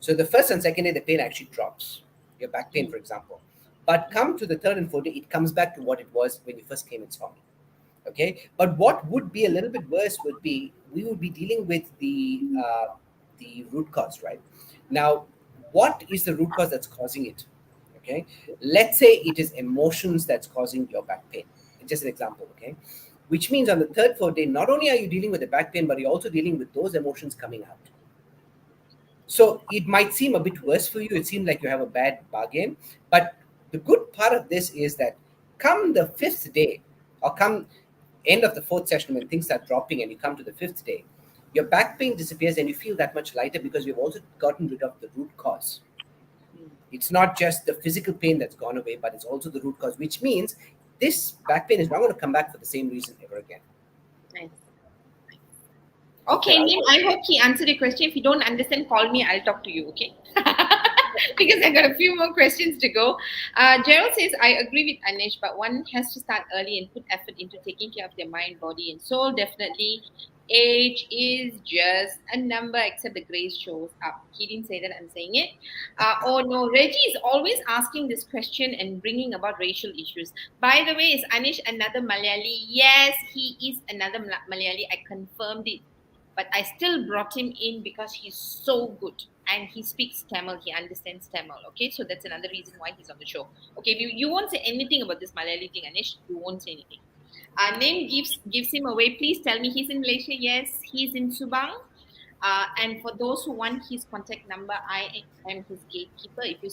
So the first and second day, the pain actually drops. Your back pain, Mm. for example. But come to the third and fourth day, it comes back to what it was when you first came and saw me. Okay, but what would be a little bit worse would be we would be dealing with the root cause, right? Now, what is the root cause that's causing it? Okay, let's say it is emotions that's causing your back pain. Just an example, okay? Which means on the third, fourth day, not only are you dealing with the back pain, but you're also dealing with those emotions coming out. So it might seem a bit worse for you. It seems like you have a bad bargain. But the good part of this is that come the fifth day, or come end of the fourth session when things start dropping and you come to the fifth day, your back pain disappears and you feel that much lighter because you've also gotten rid of the root cause. It's not just the physical pain that's gone away, but it's also the root cause, which means this back pain is not going to come back for the same reason ever again. Nice. Okay, Nim, I hope he answered your question. If you don't understand, call me. I'll talk to you, okay? Because I got a few more questions to go. Gerald says, I agree with Anish, but one has to start early and put effort into taking care of their mind, body, and soul. Definitely, age is just a number, except the grace shows up. He didn't say that, I'm saying it. Oh no, Reggie is always asking this question and bringing about racial issues. By the way, is Anish another Malayali? Yes, he is another Malayali. I confirmed it. But I still brought him in because he's so good and he speaks Tamil. He understands Tamil. Okay, so that's another reason why he's on the show. Okay, you won't say anything about this Malayali thing, Anish. You won't say anything. Name gives him away. Please tell me he's in Malaysia. Yes, he's in Subang. And for those who want his contact number, I am his gatekeeper. If you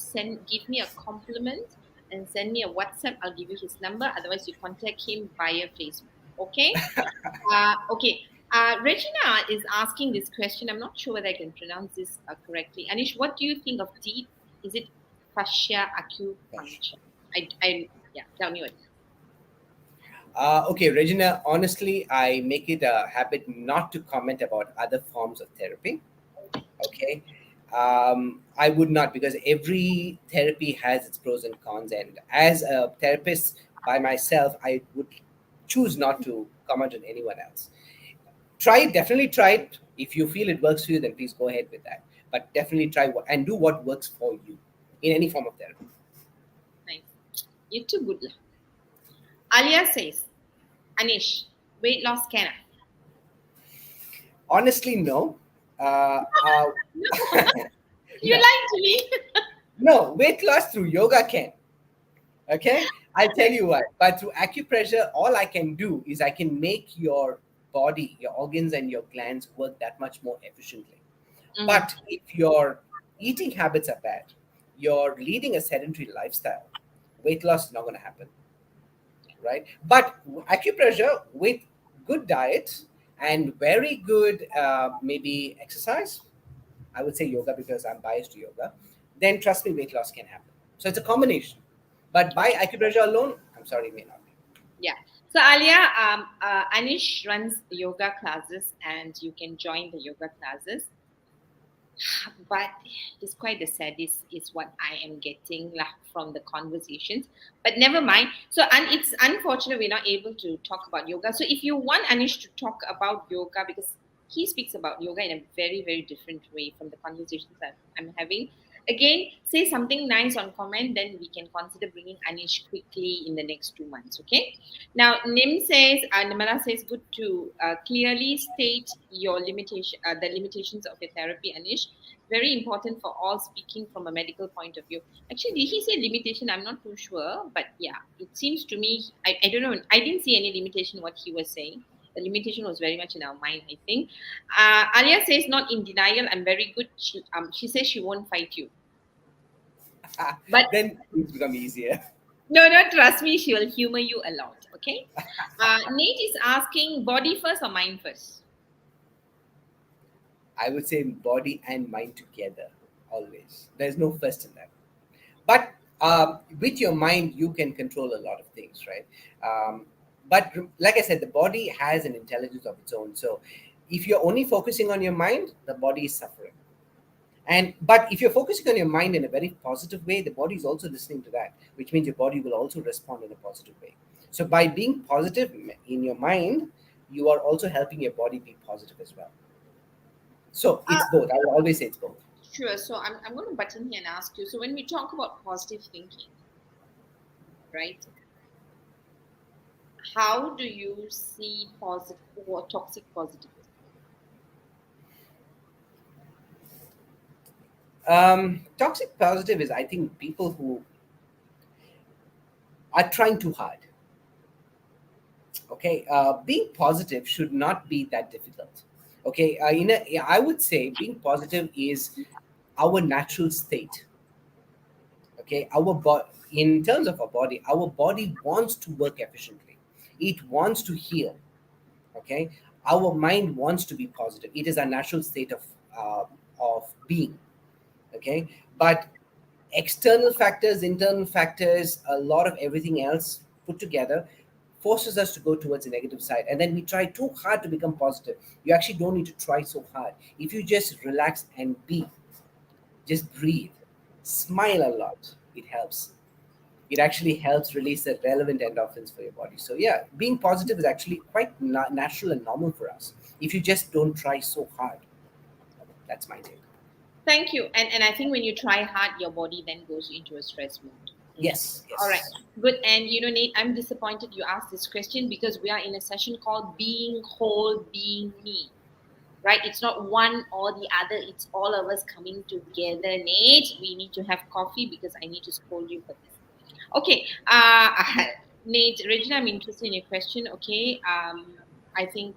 give me a compliment and send me a WhatsApp, I'll give you his number. Otherwise, you contact him via Facebook. Okay. Okay. Regina is asking this question. I'm not sure whether I can pronounce this correctly. Anish, what do you think of deep? Is it fascia acupuncture? Yeah. Tell me what. Okay, Regina, honestly, I make it a habit not to comment about other forms of therapy. Okay. I would not, because every therapy has its pros and cons. And as a therapist by myself, I would choose not to comment on anyone else. Definitely try it. If you feel it works for you, then please go ahead with that. But definitely try and do what works for you in any form of therapy. Nice. You're too good. Alia says, Anish, weight loss can I? Honestly, no. You lied to me. No, weight loss through yoga can. Okay? I'll tell you what. But through acupressure, all I can do is I can make your body, your organs and your glands work that much more efficiently. Mm. But if your eating habits are bad, you're leading a sedentary lifestyle, weight loss is not going to happen. Right? But acupressure with good diet and very good maybe exercise, I would say yoga because I'm biased to yoga, then trust me, weight loss can happen. So it's a combination. But by acupressure alone, I'm sorry, it may not be. Yeah. So Alia, Anish runs yoga classes and you can join the yoga classes. But it's quite the saddest is what I am getting from the conversations. But never mind. So it's unfortunate we're not able to talk about yoga. So if you want Anish to talk about yoga, because he speaks about yoga in a very, very different way from the conversations that I'm having. Again, say something nice on comment, then we can consider bringing Anish quickly in the next 2 months, okay? Now, Nimala says, good to clearly state your the limitations of your therapy, Anish. Very important for all speaking from a medical point of view. Actually, did he say limitation? I'm not too sure, but yeah, it seems to me, I don't know, I didn't see any limitation what he was saying. The limitation was very much in our mind, I think. Alia says, not in denial. I'm very good. She says she won't fight you. But then it's become easier. No, trust me. She will humor you a lot. Okay. Nate is asking, body first or mind first? I would say body and mind together, always. There's no first in that. But with your mind, you can control a lot of things, right? But like I said, the body has an intelligence of its own. So if you're only focusing on your mind, the body is suffering. But if you're focusing on your mind in a very positive way, the body is also listening to that, which means your body will also respond in a positive way. So by being positive in your mind, you are also helping your body be positive as well. So it's both. I will always say it's both. Sure. So I'm going to butt in here and ask you. So when we talk about positive thinking, right? How do you see positive or toxic positivity? Toxic positive is, I think, people who are trying too hard. Okay, being positive should not be that difficult. Okay, I would say being positive is our natural state. Okay, in terms of our body wants to work efficiently. It wants to heal. Okay, our mind wants to be positive. It is a natural state of being. Okay, but external factors, internal factors, a lot of everything else put together forces us to go towards the negative side, and then we try too hard to become positive. You actually don't need to try so hard. If you just relax and be, just breathe, smile a lot, it helps. It actually helps release the relevant endorphins for your body. So yeah, being positive is actually quite natural and normal for us if you just don't try so hard. That's my take. Thank you. And I think when you try hard, your body then goes into a stress mode. Yes, All right, yes. good. And Nate, I'm disappointed you asked this question because we are in a session called Being Whole, Being Me. Right? It's not one or the other. It's all of us coming together. Nate, we need to have coffee because I need to scold you for this. Okay. Nate, Regina, I'm interested in your question. Okay. I think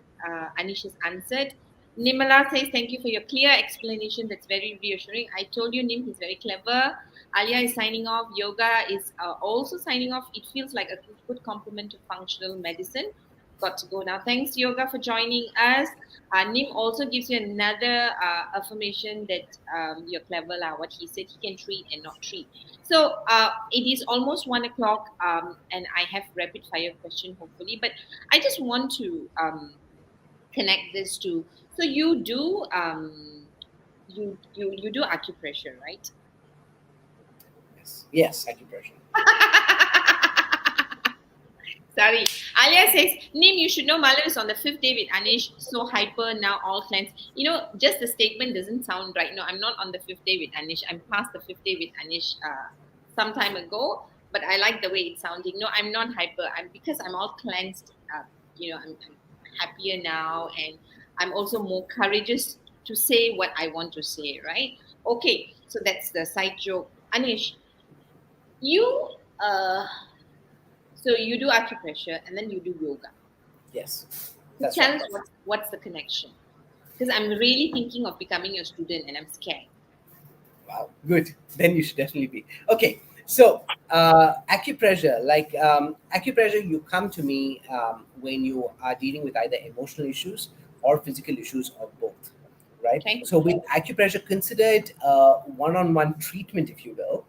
Anish has answered. Nimala says, thank you for your clear explanation. That's very reassuring. I told you, Nim, he's very clever. Alia is signing off. Yoga is also signing off. It feels like a good complement to functional medicine. Got to go now. Thanks, Yoga, for joining us. Nim also gives you another affirmation that you're clever, what he said, he can treat and not treat. So it is almost 1 o'clock, and I have rapid fire question, hopefully. But I just want to connect this to. So you do you do acupressure, right? Yes, yes, acupressure. Sorry. Alia says, Nim, you should know Malu is on the fifth day with Anish. So hyper now, all cleansed. Just the statement doesn't sound right. No, I'm not on the fifth day with Anish. I'm past the fifth day with Anish some time ago. But I like the way it's sounding. No, I'm not hyper. Because I'm all cleansed. I'm happier now, and I'm also more courageous to say what I want to say. Right? Okay. So that's the side joke. Anish, you so you do acupressure and then you do yoga. Yes, So that's tell right. us what's the connection? Because I'm really thinking of becoming your student and I'm scared. Wow, good. Then you should definitely be. Okay, so acupressure, acupressure, you come to me when you are dealing with either emotional issues or physical issues or both, right? Okay. So with acupressure, consider it one-on-one treatment, if you will,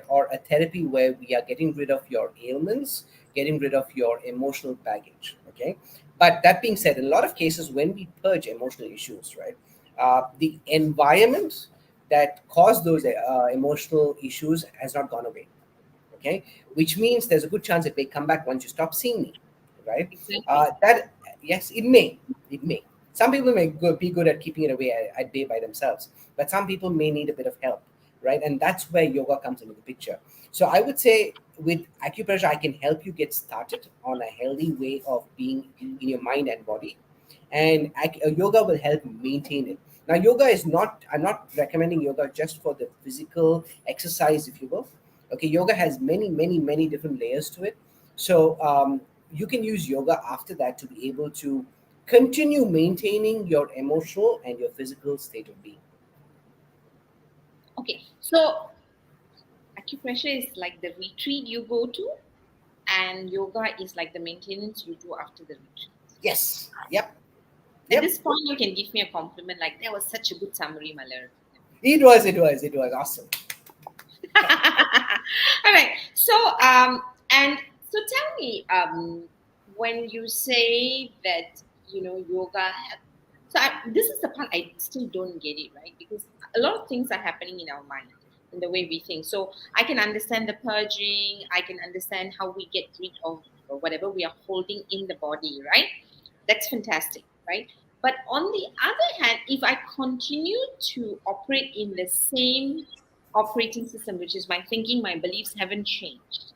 or a therapy where we are getting rid of your ailments, getting rid of your emotional baggage, okay? But that being said, in a lot of cases, when we purge emotional issues, right, the environment that caused those emotional issues has not gone away. Okay, which means there's a good chance it may come back once you stop seeing me, right? Exactly. That Yes, it may. Some people may be good at keeping it away at bay by themselves, but some people may need a bit of help, right? And that's where yoga comes into the picture. So I would say with acupressure, I can help you get started on a healthy way of being in your mind and body, and yoga will help maintain it. Now, yoga is not, I'm not recommending yoga just for the physical exercise, if you will. Okay, yoga has many different layers to it. So you can use yoga after that to be able to continue maintaining your emotional and your physical state of being. Okay. So acupressure is like the retreat you go to, and yoga is like the maintenance you do after the retreat. Yes. Yep. At Yep. this point, you can give me a compliment like that was such a good summary, Malar. It was awesome. All right. So and so tell me when you say that yoga this is the part I still don't get it, right? Because a lot of things are happening in our mind, in the way we think. So I can understand the purging, I can understand how we get rid of whatever we are holding in the body, right? That's fantastic, right? But on the other hand, if I continue to operate in the same operating system, which is my thinking, my beliefs haven't changed,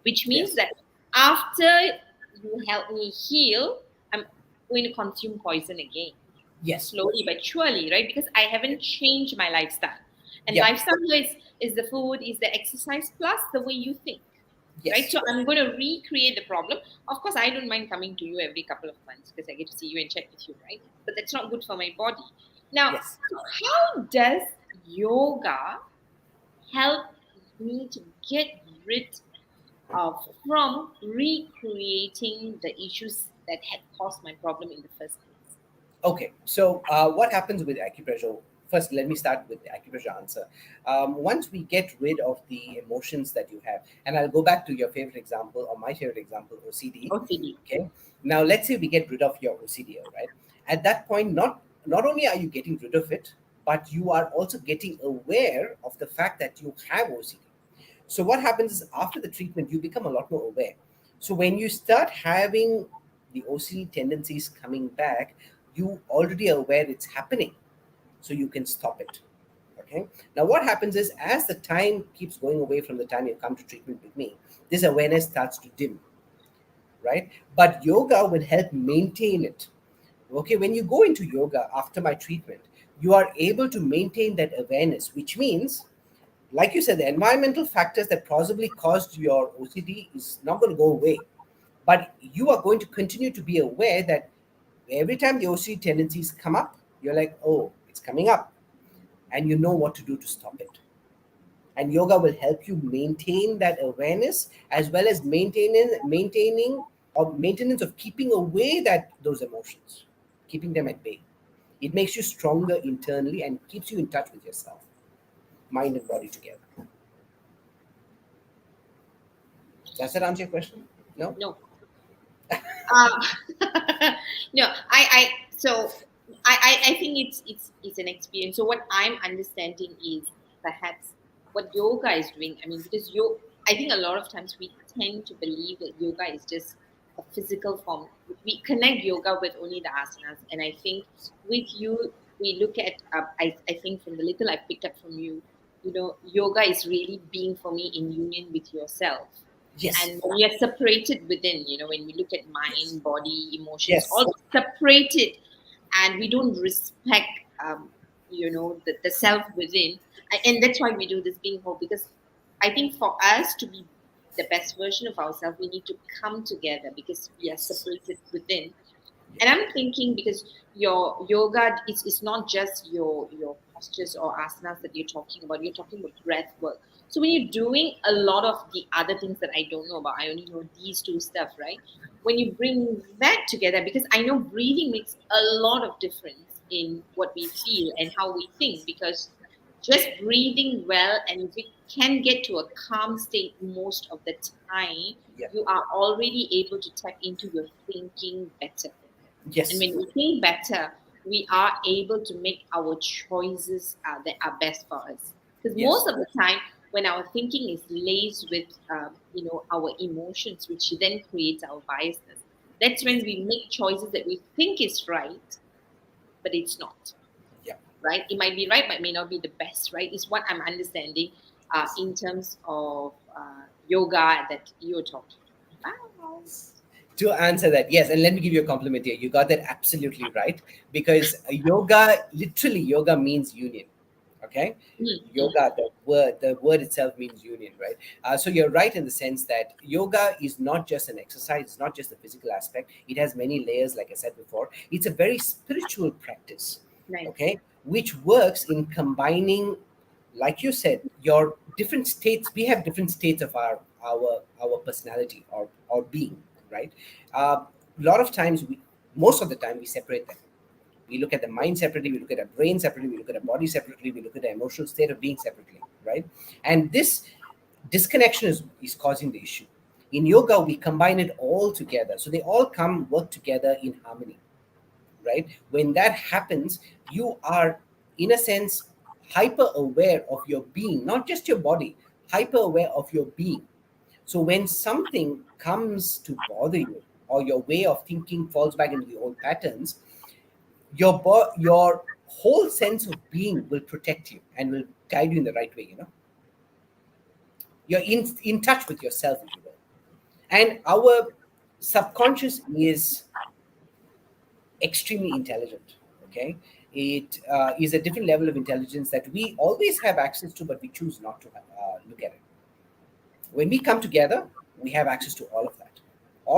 which means Yes. that after you help me heal, I'm going to consume poison again, Yes. slowly but surely, right? Because I haven't changed my lifestyle. And Yeah. lifestyle is the food, is the exercise, plus the way you think, right? Yes. So I'm going to recreate the problem. Of course, I don't mind coming to you every couple of months because I get to see you and check with you, right? But that's not good for my body. Now, Yes. so how does yoga help me to get rid from recreating the issues that had caused my problem in the first place? Okay, so what happens with acupressure? First, let me start with the acupressure answer. Once we get rid of the emotions that you have, and I'll go back to your favorite example or my favorite example, OCD. OCD. Okay, now let's say we get rid of your OCD, all right? At that point, not only are you getting rid of it, but you are also getting aware of the fact that you have OCD. So what happens is after the treatment, you become a lot more aware. So when you start having the OCD tendencies coming back, you already are aware it's happening, so you can stop it. Okay. Now what happens is as the time keeps going away from the time you come to treatment with me, this awareness starts to dim, right? But yoga will help maintain it. Okay, when you go into yoga after my treatment, you are able to maintain that awareness, which means, like you said, the environmental factors that possibly caused your OCD is not going to go away. But you are going to continue to be aware that every time the OCD tendencies come up, you're like, oh, it's coming up. And you know what to do to stop it. And yoga will help you maintain that awareness as well as maintaining or maintenance of keeping away that those emotions, keeping them at bay. It makes you stronger internally and keeps you in touch with yourself, mind and body together. Does that answer your question? No? No. Um, no, so I think it's an experience. So what I'm understanding is perhaps what yoga is doing. I mean, because I think a lot of times we tend to believe that yoga is just a physical form. We connect yoga with only the asanas, and I think with you, we look at. I think from the little I picked up from you, yoga is really being for me in union with yourself. Yes. And when we are separated within, when we look at Yes. mind, body, emotions, Yes. all separated, and we don't respect, the self within. And that's why we do this being whole, because I think for us to be the best version of ourselves, we need to come together because we are Yes. separated within. Yeah. And I'm thinking because your yoga is not just your postures or asanas that you're talking about. You're talking about breath work. So when you're doing a lot of the other things that I don't know about, I only know these two stuff, right? When you bring that together, because I know breathing makes a lot of difference in what we feel and how we think, because just breathing well, and if we can get to a calm state most of the time, Yeah. you are already able to tap into your thinking better. And Yes. when we think better, we are able to make our choices that are best for us. Because Yes. most of the time, when our thinking is laced with, our emotions, which then creates our biasness, that's when Yes. we make choices that we think is right, but it's not. Yeah. Right? It might be right, but it may not be the best. Right? Is what I'm understanding Yes. in terms of yoga that you're talking about. Wow. To answer that, yes, and let me give you a compliment here. You got that absolutely right because yoga, literally, yoga means union. Okay, Mm, mm. yoga, the word itself means union, right? So you're right in the sense that yoga is not just an exercise, it's not just a physical aspect. It has many layers, like I said before. It's a very spiritual practice, Nice. okay, which works in combining, like you said, your different states. We have different states of our personality or being, right? A lot of times most of the time we separate them. We look at the mind separately, we look at our brain separately, we look at our body separately, we look at the emotional state of being separately, right? And this disconnection is causing the issue. In yoga we combine it all together, so they all come work together in harmony, right? When that happens, you are, in a sense, hyper aware of your being, not just your body, hyper aware of your being. So when something comes to bother you or your way of thinking falls back into the old patterns, your whole sense of being will protect you and will guide you in the right way. You're in touch with yourself, if you will. And our subconscious is extremely intelligent. Okay, it is a different level of intelligence that we always have access to, but we choose not to look at it. When we come together, we have access to all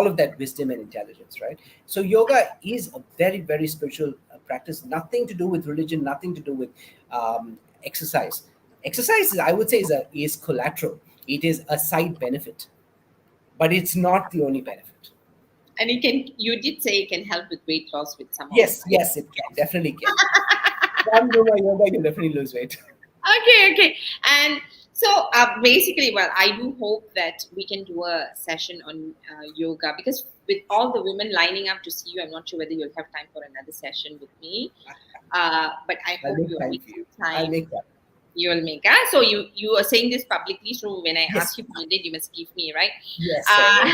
of that wisdom and intelligence, right? So yoga is a very, very spiritual practice, nothing to do with religion, nothing to do with exercise. Exercise, I would say, is collateral. It is a side benefit, but it's not the only benefit. And it can, you did say it can help with weight loss with some of it, Yes, right? yes, it can, definitely can. One yoga, you'll definitely lose weight. Okay. And so basically, well, I do hope that we can do a session on yoga, because with all the women lining up to see you, I'm not sure whether you'll have time for another session with me. But I I'll hope make you'll time make for you. some I'll time. make that. You will make. So you are saying this publicly. So when I Yes, ask you for a date, you must give me, right? yes, Uh,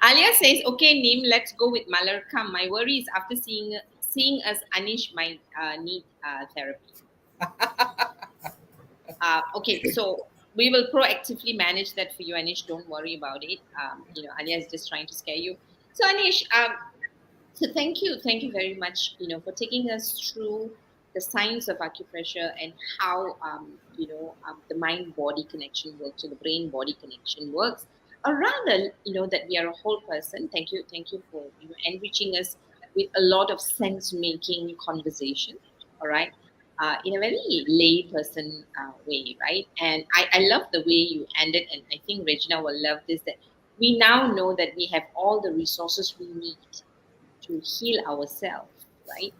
Alia says, "Okay, Nim, let's go with Malar. Come. My worry is after seeing us, Anish might need therapy." Okay, so we will proactively manage that for you, Anish. Don't worry about it. Alia is just trying to scare you. So Anish, so thank you very much, for taking us through the science of acupressure and how the mind-body connection works, or the brain-body connection works, or rather, that we are a whole person. Thank you for enriching us with a lot of sense-making conversation. All right. In a very lay person way, right? And I love the way you ended, and I think Regina will love this, that we now know that we have all the resources we need to heal ourselves, right?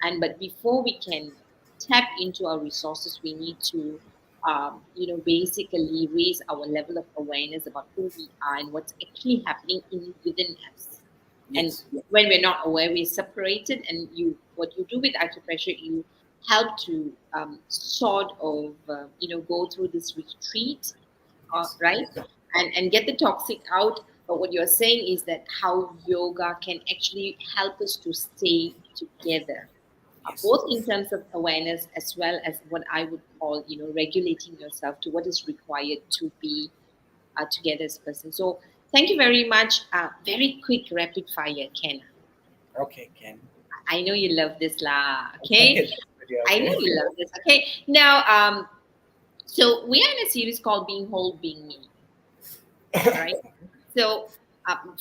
And but before we can tap into our resources, we need to, basically raise our level of awareness about who we are and what's actually happening within us. And yes, when we're not aware, we're separated. And what you do with acupressure, you help to sort of, go through this retreat, yes, right? And get the toxic out. But what you're saying is that how yoga can actually help us to stay together, yes. both in terms of awareness as well as what I would call, regulating yourself to what is required to be together as a person. So thank you very much. Very quick rapid fire, Ken. Okay, Ken. I know you love this, lah. Okay, Okay, that's pretty I know okay. you love this. Okay, now, so we are in a series called Being Whole, Being Me. All right. So,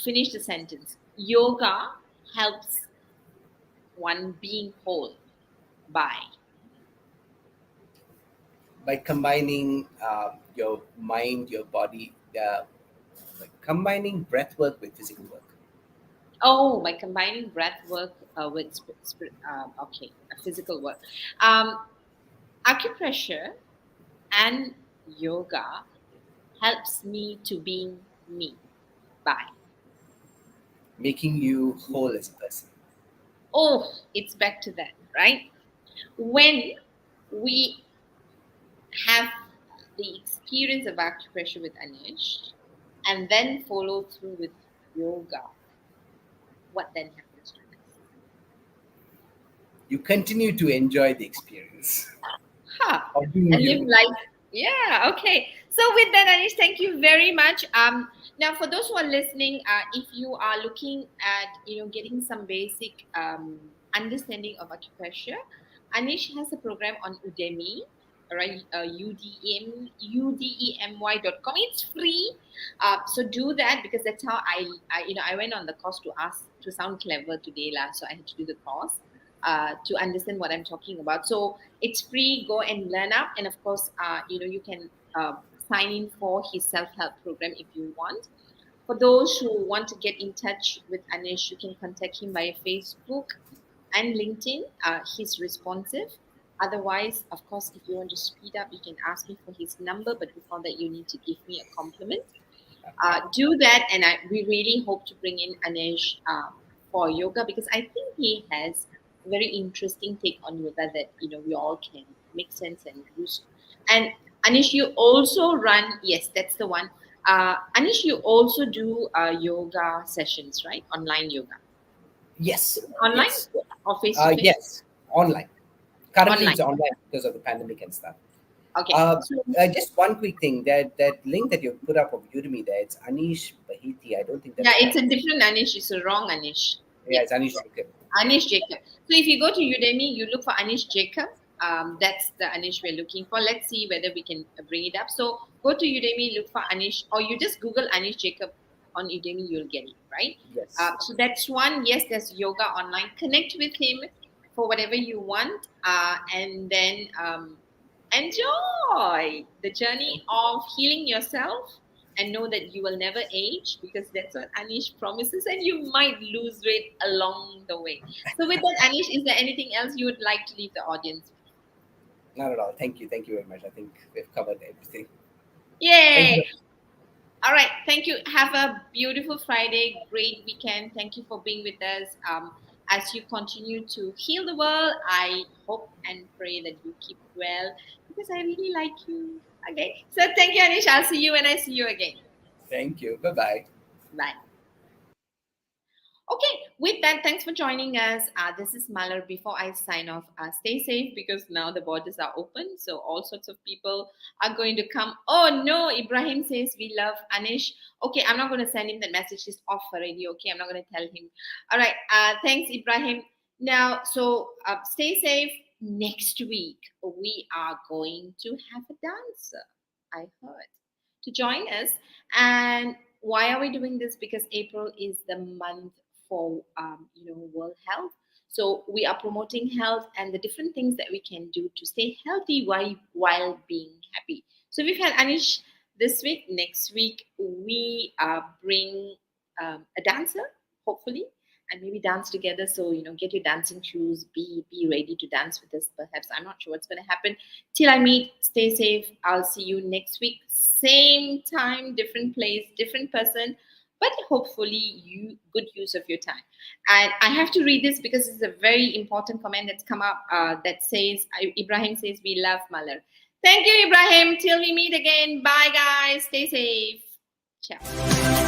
finish the sentence. Yoga helps one being whole by. By combining your mind, your body, by combining breath work with physical work. Oh, by combining breath work with physical work. Acupressure and yoga helps me to being me by. Making you whole as a person. Oh, it's back to that, right? When we have the experience of acupressure with Anish and then follow through with yoga, what then happens to us? You continue to enjoy the experience Huh. of being And live you. life. Yeah, okay. So with that, Anish, thank you very much. Now for those who are listening, if you are looking at getting some basic understanding of acupressure, Anish has a program on Udemy, right? Udemy.com. It's free. So do that, because that's how I went on the course to ask to sound clever today, lah. So I had to do the course to understand what I'm talking about. So it's free. Go and learn up, and of course, you can sign in for his self-help program if you want. For those who want to get in touch with Anish, you can contact him via Facebook and LinkedIn. He's responsive. Otherwise, of course, if you want to speed up, you can ask me for his number. But before that, you need to give me a compliment. Do that, and we really hope to bring in Anish for yoga, because I think he has a very interesting take on yoga that we all can make sense and use. And Anish, you also run, yes, that's the one. Anish, you also do yoga sessions, right? Online yoga, Yes, online yes, or face to face? yes. Online. Currently, Online. it's online because of the pandemic and stuff. Okay. Just one quick thing. That link that you put up of Udemy there, it's Anish Bahiti. I don't think Yeah, that's it's a right. different Anish. It's a wrong Anish. Yeah, Yes, it's Anish Jacob. Anish Jacob. So if you go to Udemy, you look for Anish Jacob. That's the Anish we're looking for. Let's see whether we can bring it up. So go to Udemy, look for Anish, or you just Google Anish Jacob on Udemy, you'll get it, right? Yes. So that's one. Yes, there's yoga online. Connect with him for whatever you want, and then enjoy the journey of healing yourself and know that you will never age because that's what Anish promises, and you might lose weight along the way. So, with that, Anish, is there anything else you would like to leave the audience with? Not at all. Thank you. Thank you very much. I think we've covered everything. Thank Yay! you. All right. Thank you. Have a beautiful Friday. Great weekend. Thank you for being with us. As you continue to heal the world, I hope and pray that you keep well because I really like you. Okay. So, thank you, Anish. I'll see you when I see you again. Thank you. Bye bye. Bye. Okay, with that, thanks for joining us. This is Malar. Before I sign off, stay safe because now the borders are open. So all sorts of people are going to come. Oh no, Ibrahim says we love Anish. Okay, I'm not going to send him that message. He's off already. Okay, I'm not going to tell him. All right, thanks, Ibrahim. Now, so stay safe. Next week, we are going to have a dancer. I heard to join us. And why are we doing this? Because April is the month for World Health. So we are promoting health and the different things that we can do to stay healthy while being happy. So we've had Anish this week. Next week we bring a dancer, hopefully, and maybe dance together. So get your dancing shoes. Be ready to dance with us. Perhaps I'm not sure what's going to happen. Till I meet, stay safe. I'll see you next week. Same time, different place, different person, but hopefully you good use of your time. And I have to read this because it's a very important comment that's come up that says, Ibrahim says, we love Malar. Thank you, Ibrahim. Till we meet again. Bye, guys. Stay safe. Ciao.